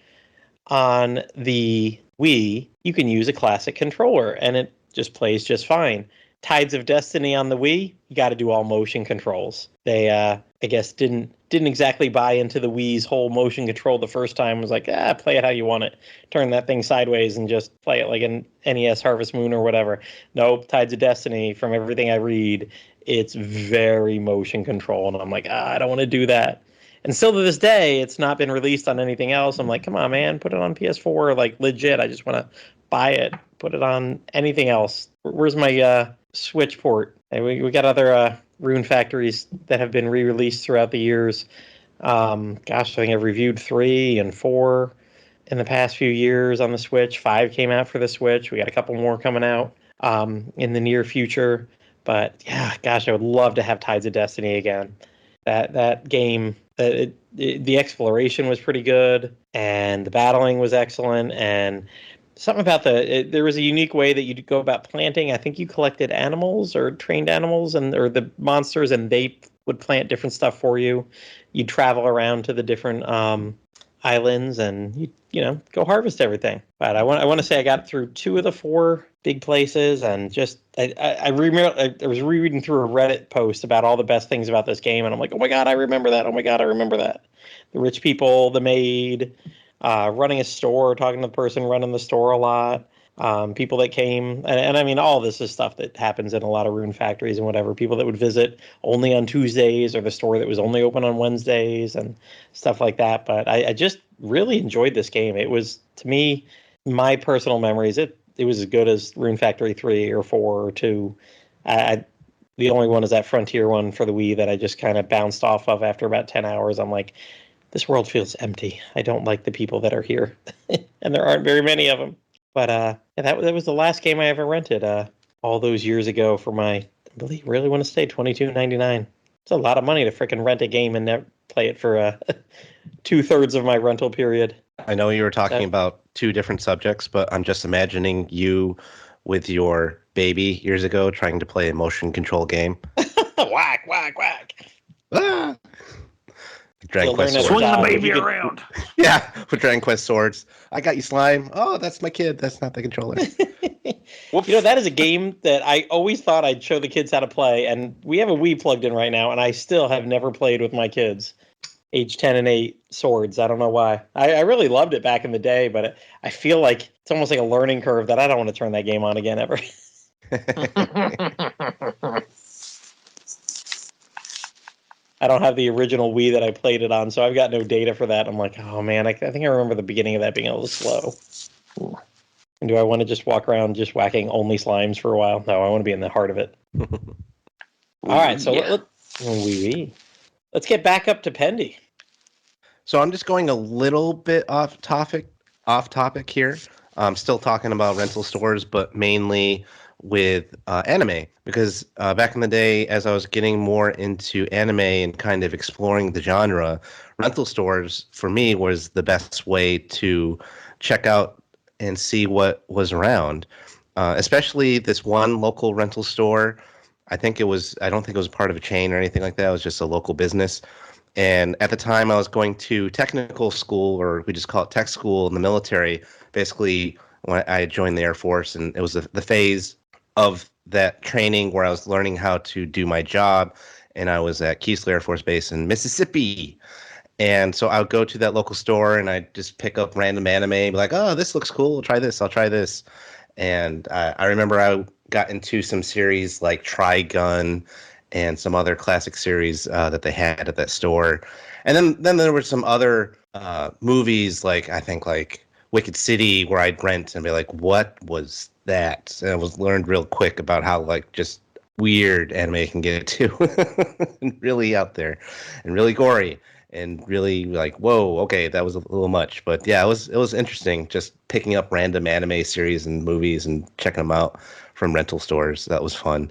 on the Wii, you can use a classic controller, and it just plays just fine. Tides of Destiny on the Wii, you got to do all motion controls. They, I guess, didn't exactly buy into the Wii's whole motion control the first time. Was like, play it how you want it. Turn that thing sideways and just play it like an NES Harvest Moon or whatever. Nope, Tides of Destiny, from everything I read, it's very motion control. And I'm like, I don't want to do that. And still to this day, it's not been released on anything else. I'm like, come on, man, put it on PS4, like legit. I just want to buy it, put it on anything else. Where's my Switch port? We got other Rune Factories that have been re-released throughout the years. I think I've reviewed 3 and 4 in the past few years on the Switch. 5 came out for the Switch. We got a couple more coming out in the near future. But yeah, gosh, I would love to have Tides of Destiny again. That game The exploration was pretty good, and the battling was excellent, and something about there was a unique way that you'd go about planting. I think you collected animals or trained animals or the monsters, and they would plant different stuff for you. You'd travel around to the different islands, and you go harvest everything. But I want to say I got through 2 of the 4 big places, and just I remember I was rereading through a Reddit post about all the best things about this game, and I'm like, oh my god, I remember that. Oh my god, I remember that. The rich people, the maid, running a store, talking to the person running the store a lot. People that came, and I mean, all this is stuff that happens in a lot of rune factories and whatever. People that would visit only on Tuesdays, or the store that was only open on Wednesdays, and stuff like that. But I just really enjoyed this game. It was, to me, my personal memories, it was as good as Rune Factory 3 or 4 or 2. The only one is that Frontier one for the Wii that I just kind of bounced off of after about 10 hours. I'm like, this world feels empty. I don't like the people that are here. And there aren't very many of them. But that was the last game I ever rented all those years ago for my, I believe, really want to say $22.99. It's a lot of money to frickin' rent a game and never play it for 2/3 of my rental period. I know you were talking about 2 different subjects, but I'm just imagining you with your baby years ago trying to play a motion control game. Whack, whack, whack. Ah! Dragon Quest Swords. Swing the baby around. Yeah, with Dragon Quest Swords. I got you, Slime. Oh, that's my kid. That's not the controller. That is a game that I always thought I'd show the kids how to play, and we have a Wii plugged in right now, and I still have never played with my kids. Age 10 and 8 Swords. I don't know why. I really loved it back in the day, but I feel like it's almost like a learning curve that I don't want to turn that game on again ever. I don't have the original Wii that I played it on, so I've got no data for that. I'm like, oh man, I think I remember the beginning of that being a little slow. Ooh. And do I want to just walk around just whacking only slimes for a while? No, I want to be in the heart of it. All right, so let's get back up to Pendy. So I'm just going a little bit off topic here. I'm still talking about rental stores, but mainly with anime, because back in the day, as I was getting more into anime and kind of exploring the genre, rental stores for me was the best way to check out and see what was around. Especially this one local rental store. I don't think it was part of a chain or anything like that. It was just a local business. And at the time, I was going to technical school, or we just call it tech school in the military. Basically, when I joined the Air Force, and it was the phase of that training where I was learning how to do my job. And I was at Keesler Air Force Base in Mississippi. And so I would go to that local store, and I'd just pick up random anime, be like, oh, this looks cool. I'll try this. And I remember I got into some series like Trigun and some other classic series that they had at that store. And then there were some other movies, like I think like Wicked City, where I'd rent and be like, what was that? And I was learned real quick about how like just weird anime can get too. And really out there and really gory and really like, whoa, okay, that was a little much. But yeah, it was interesting just picking up random anime series and movies and checking them out from rental stores. That was fun.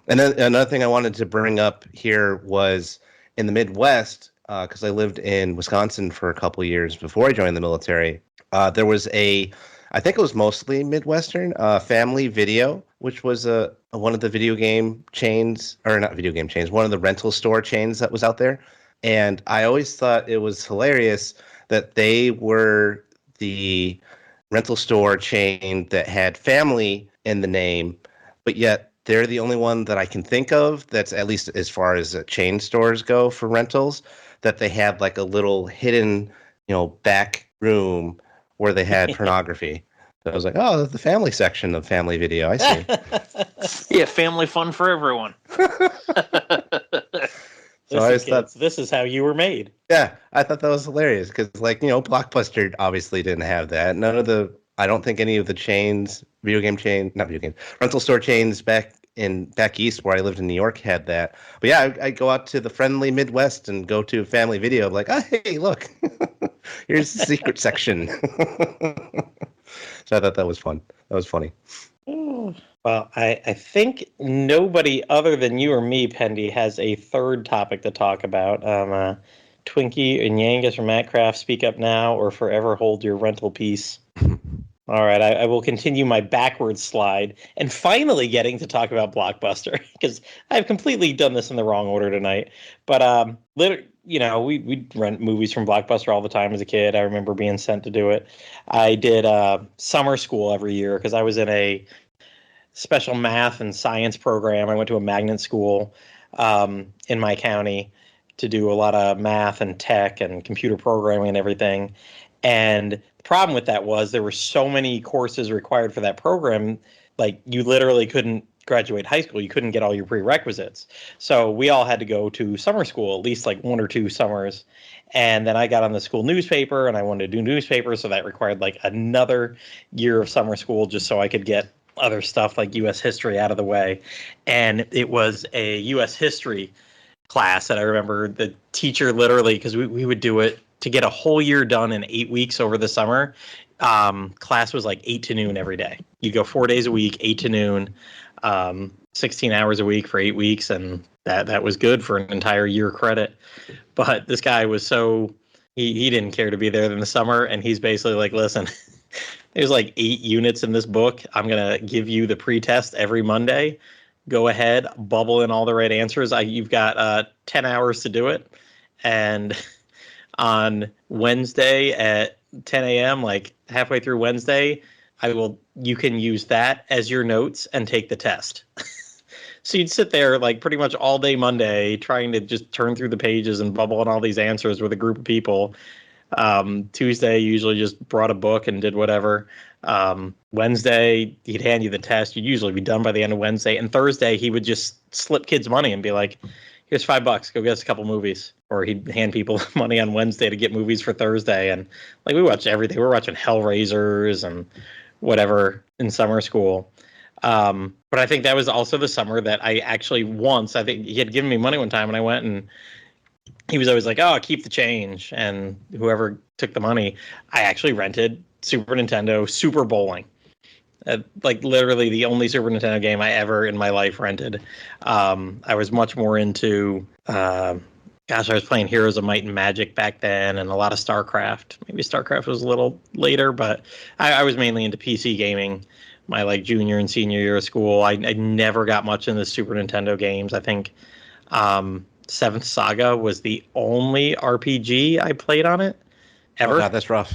And then another thing I wanted to bring up here was in the Midwest, because I lived in Wisconsin for a couple of years before I joined the military. There was I think it was mostly Midwestern, Family Video, which was one of the video game chains, or not video game chains, one of the rental store chains that was out there. And I always thought it was hilarious that they were the rental store chain that had family in the name, but yet they're the only one that I can think of that's, at least as far as chain stores go for rentals, that they had like a little hidden, back room where they had pornography. So I was like, oh, that's the family section of Family Video. I see. Yeah, family fun for everyone. This is how you were made. Yeah, I thought that was hilarious because, Blockbuster obviously didn't have that. I don't think any of the chains, rental store chains back east where I lived in New York had that. But yeah, I go out to the friendly Midwest and go to Family Video. I'm like, oh, hey, look, here's the secret section. So I thought that was fun. That was funny. Well, I think nobody other than you or me, Pendy, has a third topic to talk about. Twinkie and Yangus or MattCraft, speak up now or forever hold your rental peace. All right, I will continue my backwards slide and finally getting to talk about Blockbuster because I've completely done this in the wrong order tonight. But we'd rent movies from Blockbuster all the time as a kid. I remember being sent to do it. I did summer school every year because I was in a special math and science program. I went to a magnet school in my county to do a lot of math and tech and computer programming and everything. And the problem with that was there were so many courses required for that program, like you literally couldn't graduate high school. You couldn't get all your prerequisites. So we all had to go to summer school, at least like 1 or 2 summers. And then I got on the school newspaper and I wanted to do newspaper. So that required like another year of summer school just so I could get other stuff like U.S. history out of the way. And it was a U.S. history class that I remember the teacher literally, because we would do it to get a whole year done in 8 weeks over the summer. Class was like 8 to noon every day. You go 4 days a week, 8 to noon, 16 hours a week for 8 weeks. And that was good for an entire year credit. But this guy was he didn't care to be there in the summer. And he's basically like, listen, there's like 8 units in this book. I'm going to give you the pretest every Monday. Go ahead, bubble in all the right answers. You've got 10 hours to do it. And on Wednesday at 10 a.m., like halfway through Wednesday, you can use that as your notes and take the test. So you'd sit there like pretty much all day Monday trying to just turn through the pages and bubble in all these answers with a group of people. Tuesday usually just brought a book and did whatever. Wednesday he'd hand you the test. You'd usually be done by the end of Wednesday. And Thursday he would just slip kids money and be like, here's $5, go get us a couple movies. Or he'd hand people money on Wednesday to get movies for Thursday. And like we watched everything. We were watching Hellraisers and whatever in summer school. But I think that was also the summer that I actually I think he had given me money one time and I went and he was always like, oh, keep the change. And whoever took the money, I actually rented Super Nintendo Super Bowling. Like literally the only Super Nintendo game I ever in my life rented. I was much more into, I was playing Heroes of Might and Magic back then and a lot of StarCraft. Maybe StarCraft was a little later, but I was mainly into PC gaming my like junior and senior year of school. I never got much into Super Nintendo games. I think Seventh Saga was the only RPG I played on it ever. Oh God, that's rough.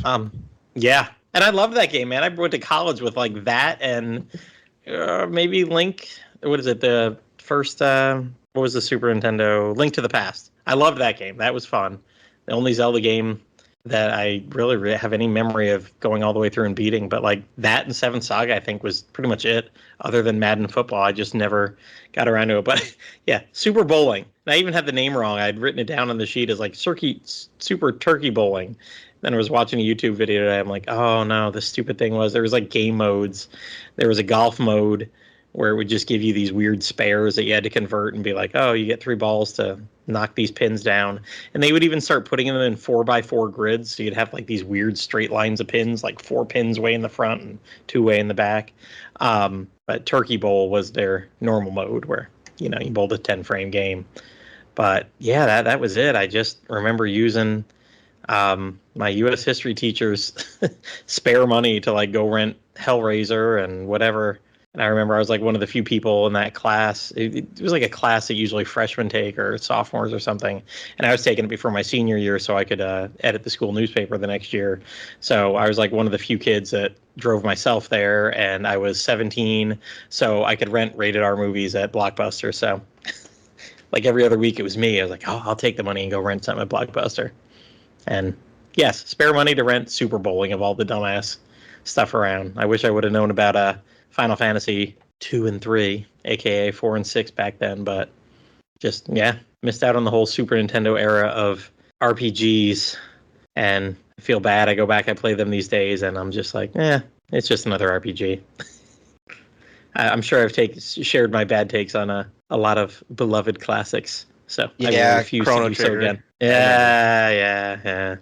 Yeah. And I love that game, man. I went to college with like that and maybe Link. What is it? The first, what was the Super Nintendo? Link to the Past. I loved that game. That was fun. The only Zelda game that I really have any memory of going all the way through and beating. But like that and Seventh Saga, I think was pretty much it. Other than Madden Football, I just never got around to it. But yeah, Super Bowling. And I even had the name wrong. I'd written it down on the sheet as like Super Turkey Bowling. Then I was watching a YouTube video today. I'm like, oh no, the stupid thing was there was like game modes. There was a golf mode where it would just give you these weird spares that you had to convert and be like, oh, you get 3 balls to knock these pins down. And they would even start putting them in 4x4 grids. So you'd have like these weird straight lines of pins, like 4 pins way in the front and 2 way in the back. But Turkey Bowl was their normal mode where, you bowled a 10-frame game. But yeah, that was it. I just remember using my U.S. history teacher's spare money to like go rent Hellraiser and whatever. And I remember I was like one of the few people in that class. It was like a class that usually freshmen take or sophomores or something. And I was taking it before my senior year so I could edit the school newspaper the next year. So I was like one of the few kids that drove myself there. And I was 17, so I could rent rated R movies at Blockbuster. So like every other week it was me. I was like, oh, I'll take the money and go rent something at Blockbuster. And yes, spare money to rent Super Bowling of all the dumbass stuff around. I wish I would have known about Final Fantasy 2 and 3, aka 4 and 6 back then, but just missed out on the whole Super Nintendo era of RPGs, and I feel bad. I go back, I play them these days, and I'm just like, it's just another RPG. I'm sure I've shared my bad takes on a lot of beloved classics, so I will refuse to do so again. Yeah.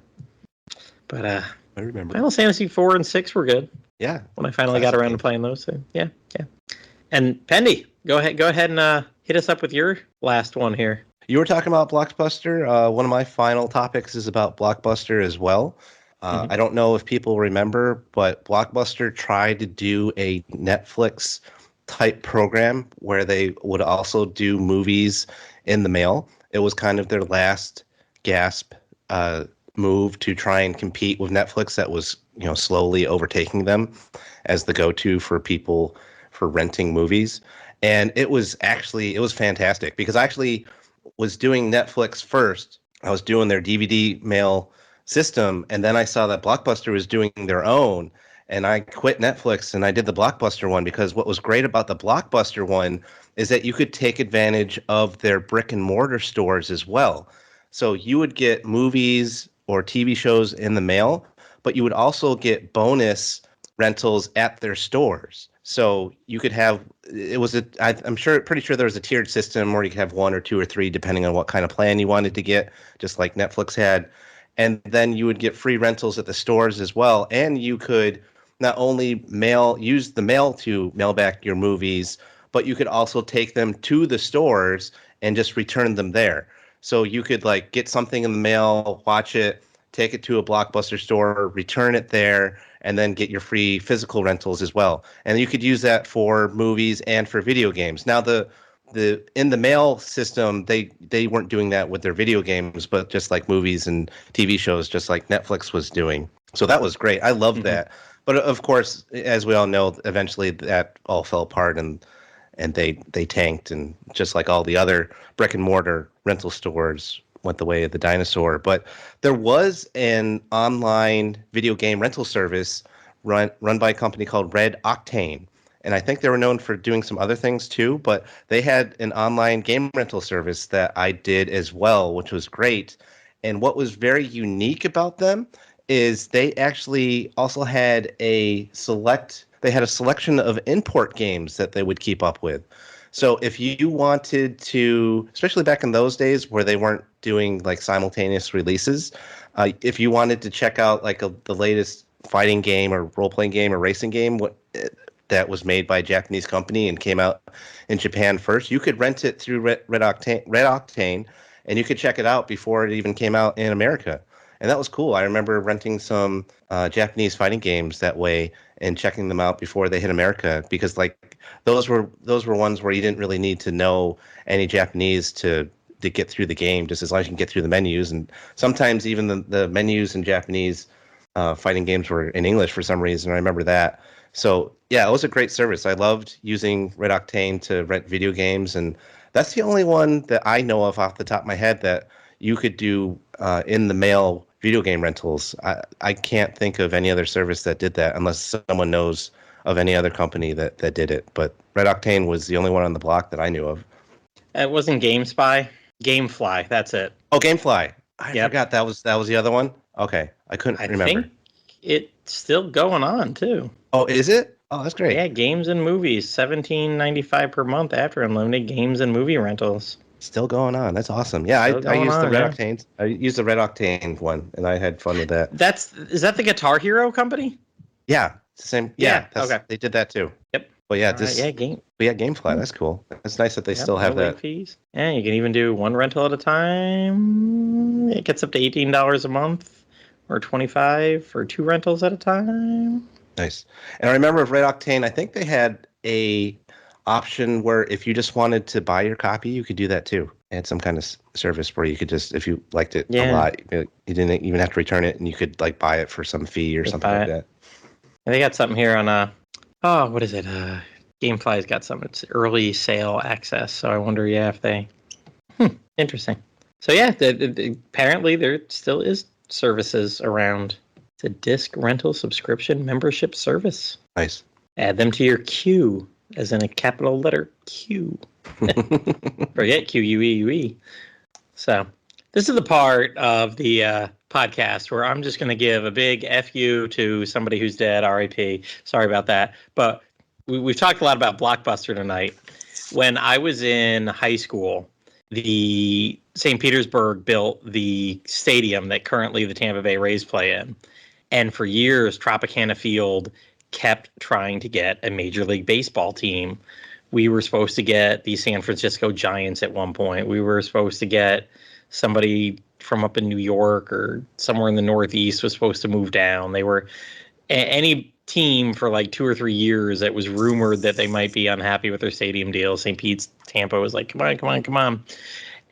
But I remember Final Fantasy 4 and 6 were good. Yeah. When I finally got around to playing those. So, yeah. And Pendy, go ahead and hit us up with your last one here. You were talking about Blockbuster. One of my final topics is about Blockbuster as well. I don't know if people remember, but Blockbuster tried to do a Netflix type program where they would also do movies in the mail. It was kind of their last gasp move to try and compete with Netflix that was, slowly overtaking them as the go-to for people for renting movies. And it was fantastic because I actually was doing Netflix first. I was doing their DVD mail system, and then I saw that Blockbuster was doing their own, and I quit Netflix and I did the Blockbuster one because what was great about the Blockbuster one is that you could take advantage of their brick and mortar stores as well. So you would get movies or TV shows in the mail, but you would also get bonus rentals at their stores. So you could have, pretty sure there was a tiered system where you could have one or two or three, depending on what kind of plan you wanted to get, just like Netflix had. And then you would get free rentals at the stores as well. And you could not only use the mail to mail back your movies, but you could also take them to the stores and just return them there. So you could get something in the mail, watch it, take it to a Blockbuster store, return it there, and then get your free physical rentals as well. And you could use that for movies and for video games. Now, the in the mail system, they weren't doing that with their video games, but just like movies and TV shows, just like Netflix was doing. So that was great. I loved that. But of course, as we all know, eventually that all fell apart and they tanked, and just like all the other brick and mortar rental stores went the way of the dinosaur. But there was an online video game rental service run by a company called RedOctane. And I think they were known for doing some other things too, but they had an online game rental service that I did as well, which was great. And what was very unique about them is they actually also had a selection of import games that they would keep up with. So if you wanted to, especially back in those days where they weren't doing simultaneous releases, if you wanted to check out the latest fighting game or role-playing game or racing game that was made by a Japanese company and came out in Japan first, you could rent it through RedOctane, and you could check it out before it even came out in America. And that was cool. I remember renting some Japanese fighting games that way and checking them out before they hit America, because those were ones where you didn't really need to know any Japanese to get through the game, just as long as you can get through the menus. And sometimes even the menus in Japanese fighting games were in English for some reason. I remember that. So yeah, it was a great service. I loved using RedOctane to rent video games, and that's the only one that I know of off the top of my head that you could do in the mail video game rentals. I can't think of any other service that did that unless someone knows of any other company that did it. But RedOctane was the only one on the block that I knew of. It wasn't GameSpy. Gamefly, that's it. Oh, Gamefly. I forgot that was the other one. Okay, I couldn't remember. I think it's still going on too. Oh, is it? Oh, that's great. Yeah, games and movies, $17.95 per month after unlimited games and movie rentals. Still going on. That's awesome. Yeah, I used the RedOctane. I used the RedOctane one, and I had fun with that. Is that the Guitar Hero company? Yeah, it's the same. Yeah, okay. They did that too. Yep. But yeah, Gamefly. That's cool. It's nice that they still have that. Fees. Yeah, you can even do one rental at a time. It gets up to $18 a month, or $25 for two rentals at a time. Nice. And I remember with RedOctane, I think they had a option where if you just wanted to buy your copy, you could do that too. They had some kind of service where you could just, if you liked it a lot, you didn't even have to return it, and you could buy it for some fee or something like that. And they got something here on what is it? Gamefly's got some. It's early sale access. So I wonder, if they. Interesting. So yeah, apparently there still is services around. It's a disc rental subscription membership service. Nice. Add them to your queue, as in a capital letter Q. Forget QUEUE. So this is the part of the podcast where I'm just going to give a big FU to somebody who's dead, RIP. Sorry about that. But we've talked a lot about Blockbuster tonight. When I was in high school, the St. Petersburg built the stadium that currently the Tampa Bay Rays play in. And for years, Tropicana Field kept trying to get a Major League Baseball team We were supposed to get the San Francisco Giants at one point. We were supposed to get somebody from up in New York or somewhere in the Northeast was supposed to move down. They were any team for like 2 or 3 years that was rumored that they might be unhappy with their stadium deal. St. Pete's, Tampa was like, come on.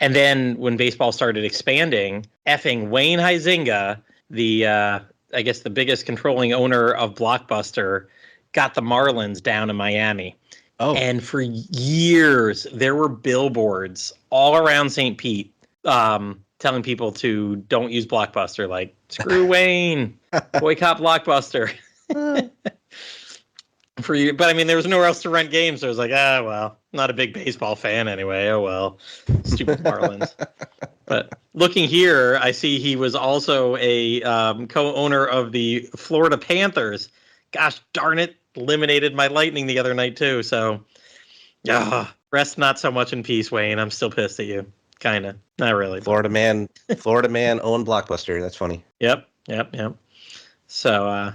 And then when baseball started expanding, effing Wayne Huizenga, the I guess the biggest controlling owner of Blockbuster, got the Marlins down in Miami. Oh. And for years, there were billboards all around St. Pete telling people to don't use Blockbuster, like, screw Wayne, boycott Blockbuster. For you, but I mean, there was nowhere else to rent games. So I was like, well, not a big baseball fan anyway. Oh, well, stupid Marlins. But looking here, I see he was also a co-owner of the Florida Panthers. Gosh darn it, eliminated my Lightning the other night too. So, rest not so much in peace, Wayne. I'm still pissed at you. Kind of, not really. Florida man owned Blockbuster. That's funny. Yep. So,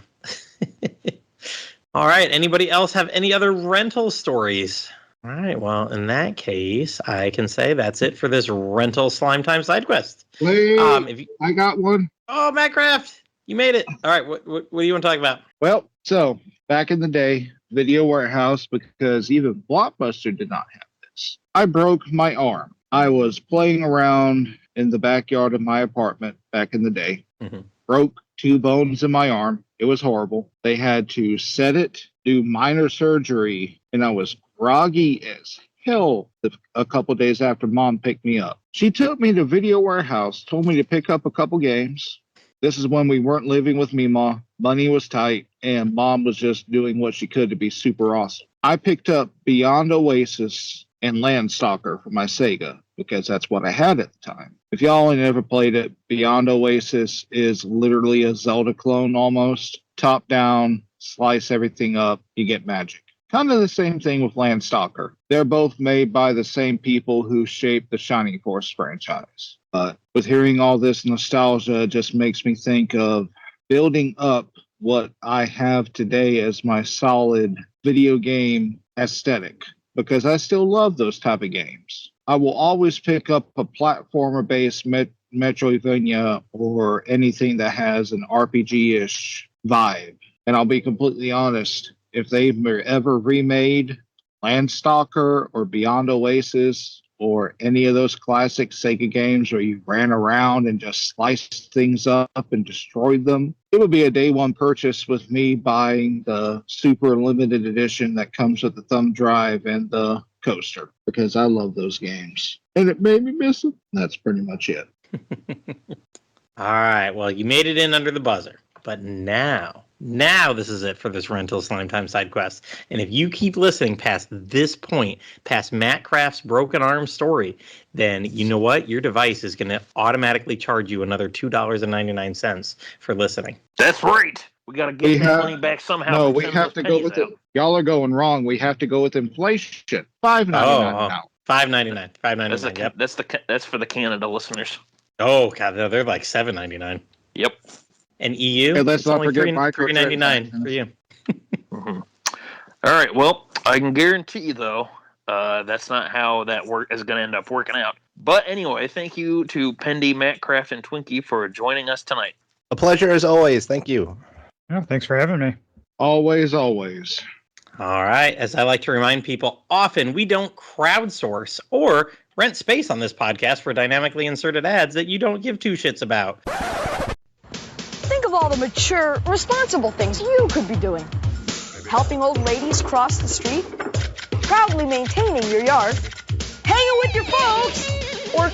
all right. Anybody else have any other rental stories? All right. Well, in that case, I can say that's it for this rental Slime Time side quest. Wait, I got one. Oh, MattCraft, you made it. All right. What do you want to talk about? Well, so back in the day, Video Warehouse, because even Blockbuster did not have this. I broke my arm. I was playing around in the backyard of my apartment back in the day. Mm-hmm. Broke 2 bones in my arm. It was horrible. They had to set it, do minor surgery, and I was groggy as hell a couple days after Mom picked me up. She took me to Video Warehouse, told me to pick up a couple games. This is when we weren't living with Meemaw. Money was tight, and Mom was just doing what she could to be super awesome. I picked up Beyond Oasis and Landstalker for my Sega, because that's what I had at the time. If y'all ain't ever played it, Beyond Oasis is literally a Zelda clone almost. Top down, slice everything up, you get magic. Kind of the same thing with Landstalker. They're both made by the same people who shaped the Shining Force franchise. But with hearing all this nostalgia, it just makes me think of building up what I have today as my solid video game aesthetic, because I still love those type of games. I will always pick up a platformer-based Metroidvania or anything that has an RPG-ish vibe. And I'll be completely honest, if they've ever remade Landstalker or Beyond Oasis or any of those classic Sega games where you ran around and just sliced things up and destroyed them, it would be a day one purchase with me buying the super limited edition that comes with the thumb drive and the coaster, because I love those games. And it made me miss them. That's pretty much it. All right. Well, you made it in under the buzzer. But now this is it for this rental Slime Time side quest. And if you keep listening past this point, past MattCraft's broken arm story, then you know what? Your device is going to automatically charge you another $2.99 for listening. That's right. We got to get that money back somehow. No, we have to go with it. Y'all are going wrong. We have to go with inflation. $5.99 now. $5.99. $5.99. Yep. That's for the Canada listeners. Oh God, they're like $7.99. Yep. And EU, hey, let's not forget $3.99 for you. Mm-hmm. All right. Well, I can guarantee you though, that's not how that is going to end up working out. But anyway, thank you to Pendy, MattCraft, and Twinkie for joining us tonight. A pleasure as always. Thank you. Yeah, thanks for having me. Always, always. All right. As I like to remind people, often we don't crowdsource or rent space on this podcast for dynamically inserted ads that you don't give two shits about. Think of all the mature, responsible things you could be doing. Helping old ladies cross the street, proudly maintaining your yard, hanging with your folks, or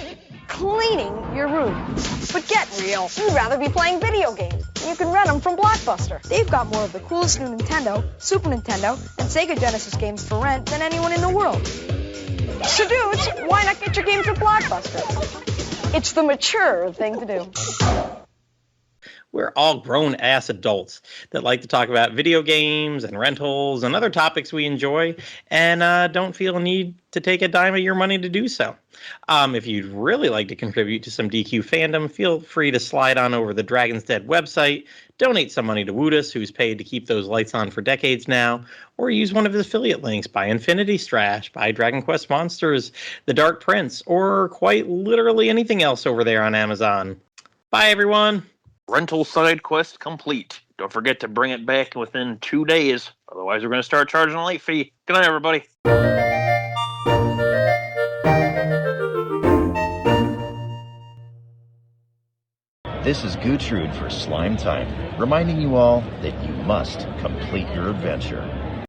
cleaning your room. But get real. You'd rather be playing video games. You can rent them from Blockbuster. They've got more of the coolest new Nintendo, Super Nintendo, and Sega Genesis games for rent than anyone in the world. So dudes, why not get your games at Blockbuster? It's the mature thing to do. We're all grown-ass adults that like to talk about video games and rentals and other topics we enjoy and don't feel a need to take a dime of your money to do so. If you'd really like to contribute to some DQ fandom, feel free to slide on over the Dragon's Den website, donate some money to Woodus, who's paid to keep those lights on for decades now, or use one of his affiliate links, buy Infinity Strash, buy Dragon Quest Monsters, The Dark Prince, or quite literally anything else over there on Amazon. Bye, everyone. Rental side quest complete. Don't forget to bring it back within 2 days. Otherwise, we're going to start charging a late fee. Good night, everybody. This is Gertrude for Slime Time, reminding you all that you must complete your adventure.